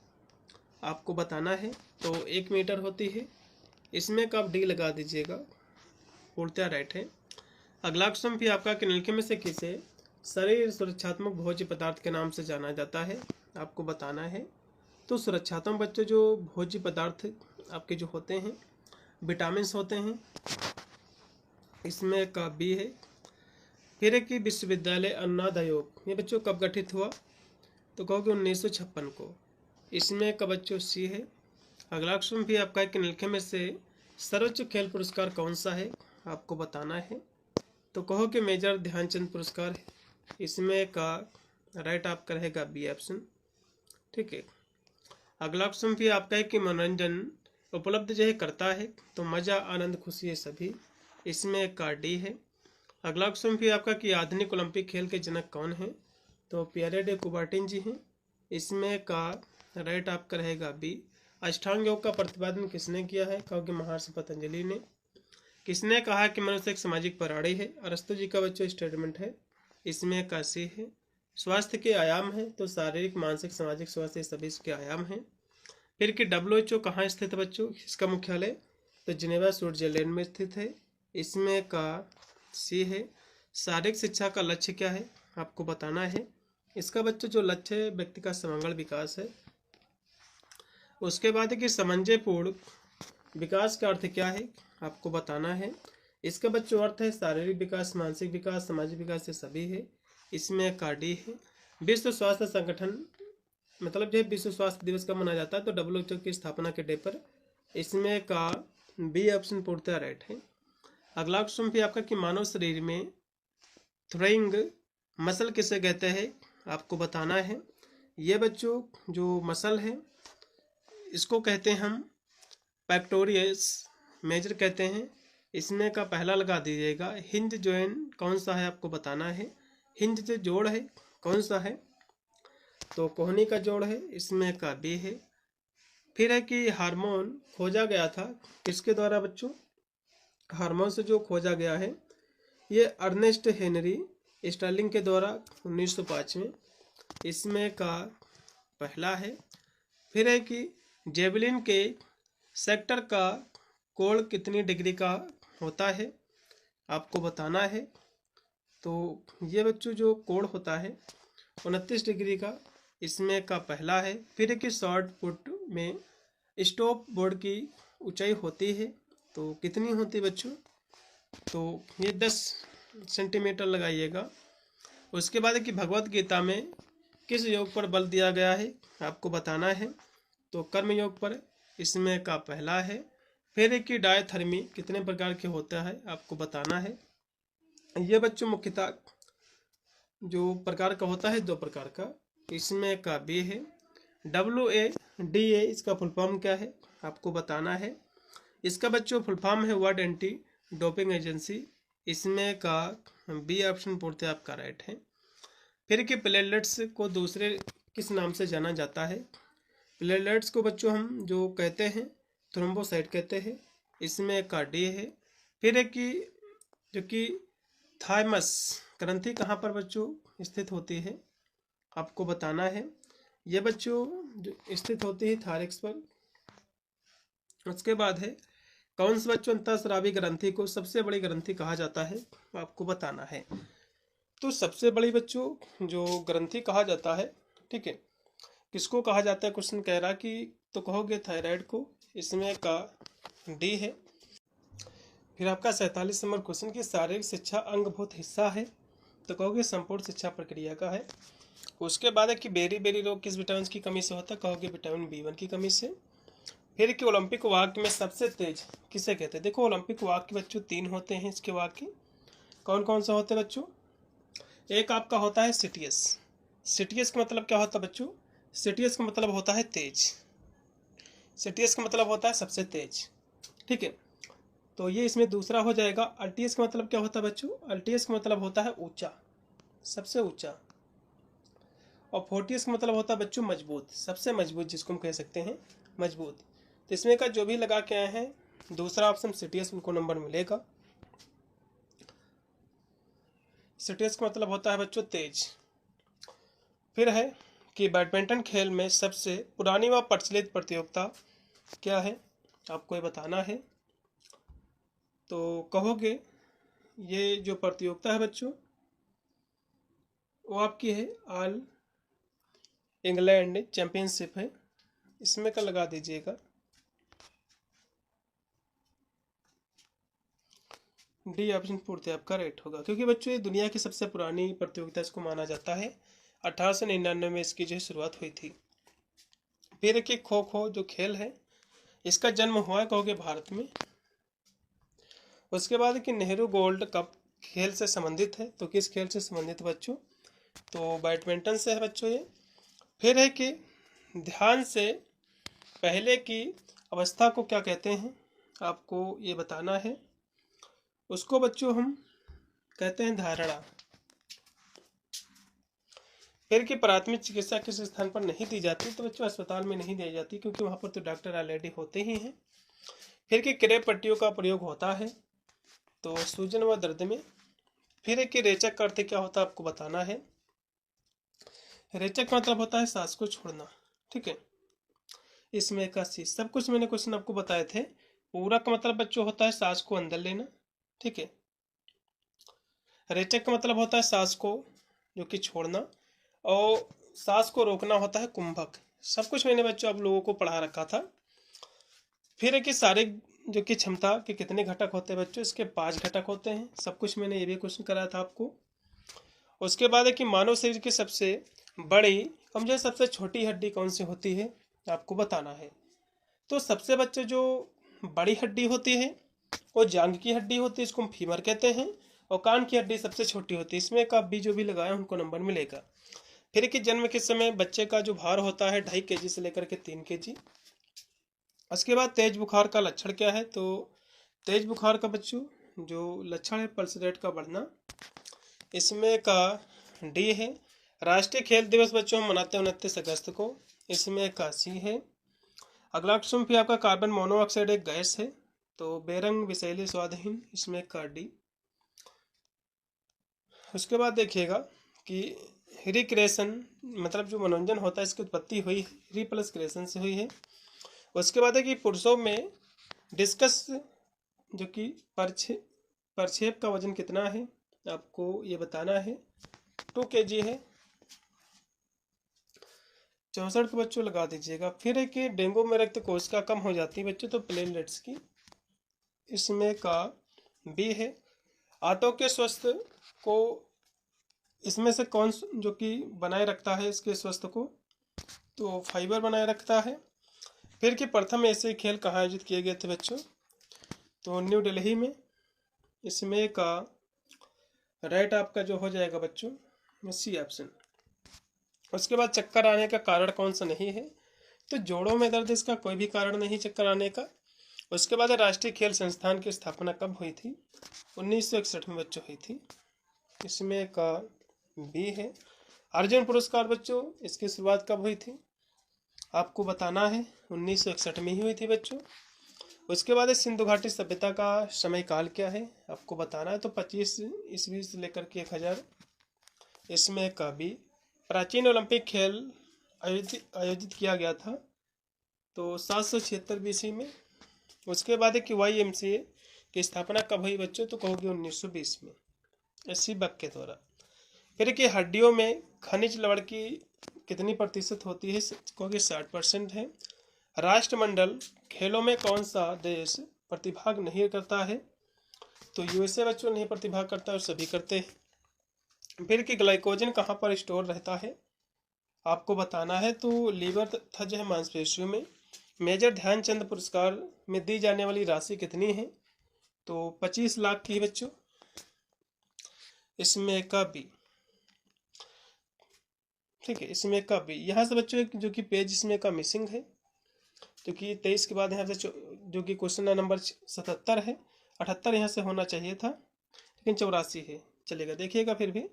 आपको बताना है, तो 1 मीटर होती है, इसमें का आप डी लगा दीजिएगा, पूर्णतः राइट है। अगला क्वेश्चन भी आपका कि निम्नलिखित में से किसे शरीर सुरक्षात्मक भोज्य पदार्थ के नाम से जाना जाता है, आपको बताना है। तो सुरक्षात्मक बच्चों जो भोज्य पदार्थ आपके जो होते हैं विटामिन होते हैं, इसमें का बी है। फिर है कि विश्वविद्यालय अनुदान आयोग, ये बच्चों कब गठित हुआ, तो कहोगे 1956 को, इसमें का बच्चों सी है। अगला क्वेश्चन भी आपका है कि निम्नलिखित में से सर्वोच्च खेल पुरस्कार कौन सा है, आपको बताना है, तो कहो कि मेजर ध्यानचंद पुरस्कार है, इसमें का राइट आपका रहेगा बी ऑप्शन। ठीक है, अगला क्वेश्चन भी आपका है कि मनोरंजन उपलब्ध जो है करता है, तो मजा, आनंद, खुशी है सभी, इसमें का डी है। अगला क्वेश्चन भी आपका कि आधुनिक ओलंपिक खेल के जनक कौन है, तो पियरे डे कुबर्टिन जी हैं, इसमें का राइट आपका रहेगा बी। अष्टांग योग का प्रतिपादन किसने किया है, कहोगे महर्षि पतंजलि ने। किसने कहा कि मनुष्य एक सामाजिक प्राणी है, अरस्तु जी का बच्चों स्टेटमेंट है, इसमें का सी है। स्वास्थ्य के आयाम है, तो शारीरिक, मानसिक, सामाजिक स्वास्थ्य सभी इसके आयाम हैं। फिर कि WHO कहाँ स्थित है बच्चों, इसका मुख्यालय, तो जिनेवा स्विट्जरलैंड में स्थित है, इसमें का सी है। शारीरिक शिक्षा का लक्ष्य क्या है, आपको बताना है, इसका बच्चों जो लक्ष्य है व्यक्ति का समग्र विकास है। उसके बाद है कि समंजयपूर्ण विकास का अर्थ क्या है, आपको बताना है, इसका बच्चों अर्थ है शारीरिक विकास, मानसिक विकास, सामाजिक विकास से सभी है, इसमें का डी है। विश्व स्वास्थ्य संगठन मतलब जो विश्व स्वास्थ्य दिवस का मनाया जाता है, तो WHO की स्थापना के डे पर, इसमें का बी ऑप्शन पूर्णतः राइट है। अगला क्वेश्चन भी आपका कि मानव शरीर में थ्रोइंग मसल किसे कहते हैं, आपको बताना है। ये बच्चों जो मसल है इसको कहते हैं हम पेक्टोरियस मेजर कहते हैं, इसमें का पहला लगा दीजिएगा। हिंज जॉइंट कौन सा है, आपको बताना है। हिंज जो जोड़ है कौन सा है, तो कोहनी का जोड़ है, इसमें का बी है। फिर है कि हार्मोन खोजा गया था किसके द्वारा बच्चों? हार्मोन से जो खोजा गया है ये अर्नेस्ट हेनरी स्टर्लिंग के द्वारा 1905 में, इसमें का पहला है। फिर है कि जेवलिन के सेक्टर का कोण कितनी डिग्री का होता है, आपको बताना है। तो ये बच्चों जो कोण होता है 29 डिग्री का, इसमें का पहला है। फिर है कि शॉर्ट पुट में स्टॉप बोर्ड की ऊंचाई होती है तो कितनी होती बच्चों? तो ये 10 सेंटीमीटर लगाइएगा। उसके बाद है कि भगवत गीता में किस योग पर बल दिया गया है, आपको बताना है। तो कर्म योग पर, इसमें का पहला है। फिर है कि डायथर्मी कितने प्रकार के होता है, आपको बताना है। ये बच्चों मुख्यतः जो प्रकार का होता है 2 प्रकार का, इसमें का बी है। WADA इसका फुल फॉर्म क्या है, आपको बताना है। इसका बच्चों फुल फॉर्म है वर्ल्ड एंटी डोपिंग एजेंसी, इसमें का बी ऑप्शन पूर्ति आपका राइट है। फिर कि प्लेटलेट्स को दूसरे किस नाम से जाना जाता है? प्लेटलेट्स को बच्चों हम जो कहते हैं थ्रोम्बोसाइट कहते हैं, इसमें का डी है। फिर है कि जो कि थाइमस ग्रंथि कहाँ पर बच्चों स्थित होती है, आपको बताना है। ये बच्चों जो स्थित होती है थायरक्स पर। उसके बाद है कौन सा बच्चों अंतःस्रावी ग्रंथि को सबसे बड़ी ग्रंथि कहा जाता है, आपको बताना है। तो सबसे बड़ी बच्चों जो ग्रंथि कहा जाता है, ठीक है, किसको कहा जाता है? क्वेश्चन कह रहा कि तो कहोगे थायराइड को, इसमें का डी है। फिर आपका 47 नंबर क्वेश्चन की शारीरिक शिक्षा अंगभूत हिस्सा है, तो कहोगे संपूर्ण शिक्षा प्रक्रिया का है। उसके बाद है कि बेरी बेरी रोग किस विटामिन की कमी से होता है, कहोगे विटामिन B1 की कमी से। फिर कि ओलंपिक वाक्य में सबसे तेज किसे कहते हैं? देखो ओलंपिक वाक्य बच्चों 3 होते हैं, इसके वाक्य कौन कौन सा होते हैं बच्चों? एक आपका होता है सिटियस। सिटियस का मतलब क्या होता है बच्चों? सिटियस का मतलब होता है तेज। सिटियस का मतलब होता है सबसे तेज, ठीक है। तो ये इसमें दूसरा हो जाएगा। अल्टियस का मतलब क्या होता है बच्चों? अल्टियस का मतलब होता है ऊंचा, सबसे ऊंचा। और फोर्टियस का मतलब होता है बच्चों मजबूत, सबसे मजबूत, जिसको हम कह सकते हैं मजबूत। तो इसमें का जो भी लगा के आए हैं दूसरा ऑप्शन सिटियस, उनको नंबर मिलेगा। सिटियस का मतलब होता है बच्चों तेज। फिर है कि बैडमिंटन खेल में सबसे पुरानी व प्रचलित प्रतियोगिता क्या है, आपको ये बताना है। तो कहोगे ये जो प्रतियोगिता है बच्चों वो आपकी है ऑल इंग्लैंड चैंपियनशिप है, इसमें का लगा दीजिएगा डी ऑप्शन पूर्ति आपका राइट होगा, क्योंकि बच्चों ये दुनिया की सबसे पुरानी प्रतियोगिता इसको माना जाता है। 1899 में इसकी जो शुरुआत हुई थी। फिर कि खो खो जो खेल है इसका जन्म हुआ है कहोगे भारत में। उसके बाद कि नेहरू गोल्ड कप खेल से संबंधित है, तो किस खेल से संबंधित बच्चों? तो बैडमिंटन से है बच्चों ये। फिर है कि ध्यान से पहले की अवस्था को क्या कहते हैं, आपको ये बताना है। उसको बच्चों हम कहते हैं धारणा। फिर की प्राथमिक चिकित्सा किस स्थान पर नहीं दी जाती, तो बच्चों अस्पताल में नहीं दी जाती, क्योंकि वहाँ पर तो डॉक्टर ऑलरेडी होते ही हैं। फिर की क्रेप पट्टियों का प्रयोग होता है तो सूजन व दर्द में। फिर एक रेचक का अर्थ क्या होता है, आपको बताना है। रेचक का मतलब होता है सांस को छोड़ना, ठीक है। इसमें का सी सब कुछ मैंने क्वेश्चन आपको बताए थे। पूरक का मतलब बच्चों होता है सांस को अंदर लेना, ठीक है। रेचक का मतलब होता है सांस को जो कि छोड़ना, और सांस को रोकना होता है कुंभक। सब कुछ मैंने बच्चों आप लोगों को पढ़ा रखा था। फिर है कि शारीरिक जो कि क्षमता के कितने घटक होते हैं बच्चों? इसके 5 घटक होते हैं, सब कुछ मैंने ये भी क्वेश्चन कराया था आपको। उसके बाद है कि मानव शरीर की सबसे बड़ी कमजोर सबसे छोटी हड्डी कौन सी होती है, आपको बताना है। तो सबसे बच्चे जो बड़ी हड्डी होती है वो जांग की हड्डी होती है, इसको हम फीमर कहते हैं। और कान की हड्डी सबसे छोटी होती है, इसमें का बी जो भी लगाया उनको नंबर मिलेगा। फिर कि जन्म के समय बच्चे का जो भार होता है 2.5 kg से लेकर के 3 kg। उसके बाद तेज बुखार का लक्षण क्या है, तो तेज बुखार का बच्चों जो लक्षण है पल्स रेट का बढ़ना, इसमें का डी है। राष्ट्रीय खेल दिवस बच्चों हम मनाते हैं 29 अगस्त को, इसमें का सी है। अगला क्वेश्चन भी आपका कार्बन मोनोऑक्साइड एक गैस है, तो बेरंग विषैली स्वादहीन, इसमें का डी। उसके बाद देखिएगा कि रिक्रिएशन मतलब जो मनोरंजन होता है इसकी उत्पत्ति हुई री प्लस क्रिएशन से हुई है। उसके बाद है कि पुरुषों में डिस्कस जो कि प्रक्षेप का वजन कितना है आपको ये बताना है, 2 kg है। 64 के बच्चों लगा दीजिएगा। फिर है कि डेंगू में रक्त कोशिका कम हो जाती है बच्चों, तो प्लेटलेट्स की, इसमें का बी है। आंतों के स्वास्थ्य को इसमें से कौन जो कि बनाए रखता है इसके स्वास्थ्य को, तो फाइबर बनाए रखता है। फिर कि प्रथम ऐसे खेल कहाँ आयोजित किए गए थे बच्चों, तो न्यू दिल्ली में, इसमें का राइट आपका जो हो जाएगा बच्चों सी ऑप्शन। उसके बाद चक्कर आने का कारण कौन सा नहीं है, तो जोड़ों में दर्द इसका कोई भी कारण नहीं चक्कर आने का। उसके बाद राष्ट्रीय खेल संस्थान की स्थापना कब हुई थी, 1961 में बच्चों हुई थी, इसमें का बी है। अर्जुन पुरस्कार बच्चों इसकी शुरुआत कब हुई थी आपको बताना है, 1961 में ही हुई थी बच्चों। उसके बाद सिंधु घाटी सभ्यता का समय काल क्या है आपको बताना है, तो 25 ईस्वी से लेकर के 1000, इसमें का भी। प्राचीन ओलंपिक खेल आयोजित किया गया था, तो 776 BC में। उसके बाद है कि YMCA की स्थापना कब हुई बच्चों, तो कहोगे 1920 में, एस.सी. बक के द्वारा। फिर कि हड्डियों में खनिज लवण की कितनी प्रतिशत होती है, कहोगे 60% है। राष्ट्रमंडल खेलों में कौन सा देश प्रतिभाग नहीं करता है, तो USA बच्चों नहीं प्रतिभाग करता और सभी करते हैं। फिर कि ग्लाइकोजन कहाँ पर स्टोर रहता है आपको बताना है, तो लीवर तथा जो है मांसपेशियों में। मेजर ध्यानचंद पुरस्कार में दी जाने वाली राशि कितनी है, तो 25 लाख की बच्चों, इसमें का बी। ठीक है, इसमें का बी। यहाँ से बच्चों एक जो कि पेज इसमें का मिसिंग है, क्योंकि 23 के बाद यहाँ से जो कि क्वेश्चन नंबर 77 है, 78 यहाँ से होना चाहिए था, लेकिन 84 है, चलेगा। देखिएगा फिर भी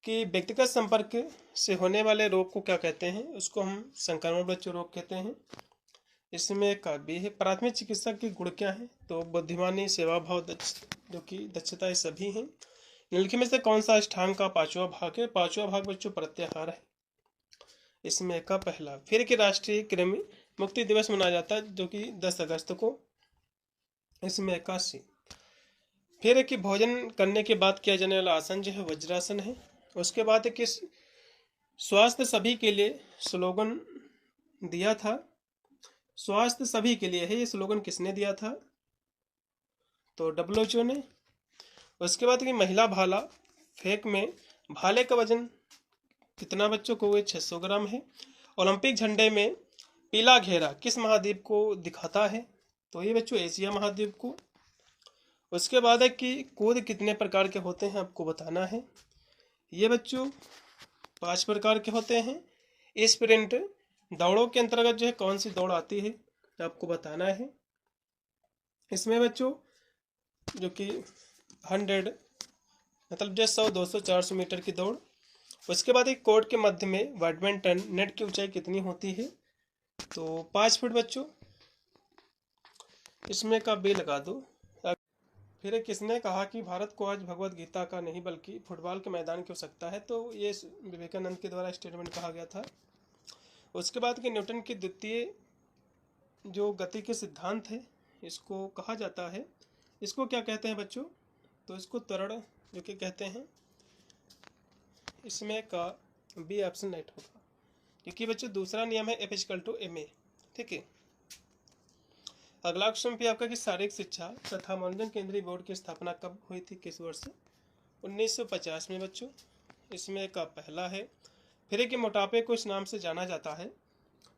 कि व्यक्तिगत संपर्क से होने वाले रोग को क्या कहते हैं, उसको हम संक्रमण बच्चों रोग कहते हैं, इसमें का बी है। प्राथमिक चिकित्सक के गुण क्या है, तो बुद्धिमानी, सेवा भाव, जो कि दक्षता, ये सभी हैं। निम्नलिखित में से कौन सा अष्टांग का 5वां भाग है, 5वां भाग बच्चों प्रत्याहार है, इसमें का पहला। फिर कि राष्ट्रीय कृमि मुक्ति दिवस मनाया जाता है जो कि 10 अगस्त को, इसमें 81। फिर है कि भोजन करने के बाद किया जाने वाला आसन जो है वज्रासन है। उसके बाद है कि स्वास्थ्य सभी के लिए स्लोगन दिया था, स्वास्थ्य सभी के लिए है, ये स्लोगन किसने दिया था, तो WHO ने। उसके बाद कि महिला भाला फेंक में भाले का वजन कितना बच्चों को, वो 600 ग्राम है। ओलंपिक झंडे में पीला घेरा किस महाद्वीप को दिखाता है, तो ये बच्चों एशिया महाद्वीप को। उसके बाद है कि कूद कितने प्रकार के होते हैं आपको बताना है, ये बच्चों 5 प्रकार के होते हैं। स्प्रिंट दौड़ों के अंतर्गत जो है कौन सी दौड़ आती है आपको बताना है, इसमें बच्चों जो कि 100 मतलब जो 100, 200, 400 मीटर की दौड़। उसके बाद एक कोर्ट के मध्य में बैडमिंटन नेट की ऊंचाई कितनी होती है, तो 5 फुट बच्चों, इसमें का बी लगा दो। फिर किसने कहा कि भारत को आज भगवत गीता का नहीं बल्कि फुटबॉल के मैदान की आवश्यकता है, तो ये विवेकानंद के द्वारा स्टेटमेंट कहा गया था। उसके बाद कि न्यूटन की द्वितीय जो गति के सिद्धांत है इसको कहा जाता है, इसको क्या कहते हैं बच्चों, तो इसको त्वरण जो कि कहते हैं, इसमें का बी ऑप्शन राइट होगा, क्योंकि बच्चों दूसरा नियम है F=ma। ठीक है, अगला क्वेश्चन भी आपका कि शारीरिक शिक्षा तथा मनोरंजन केंद्रीय बोर्ड की स्थापना कब हुई थी, किस वर्ष, 1950 में बच्चों, इसमें का पहला है। फिर कि मोटापे को इस नाम से जाना जाता है,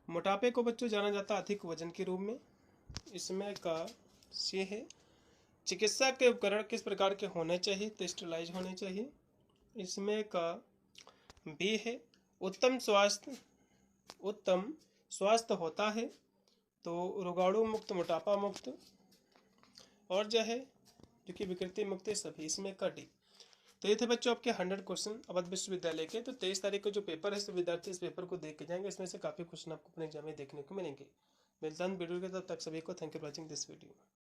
मोटापे को बच्चों जाना जाता है अधिक वजन के रूप में, इसमें का सी है। चिकित्सा के उपकरण किस प्रकार के होने चाहिए, तो स्टेरिलाइज होने चाहिए, इसमें का बी है। उत्तम स्वास्थ्य होता है, तो रोगाणु मुक्त, मोटापा मुक्त और जो है जो कि विकृति मुक्त, सभी, इसमें का डी। तो ये थे बच्चों आपके 100 क्वेश्चन अवध विश्वविद्यालय के। तो 23 तारीख को जो पेपर है, विद्यार्थी इस पेपर को देख के जाएंगे, इसमें से काफ़ी क्वेश्चन आपको अपने एग्जाम में देखने को मिलेंगे। मिलता हूँ वीडियो के, तब तक सभी को thank you for watching this video.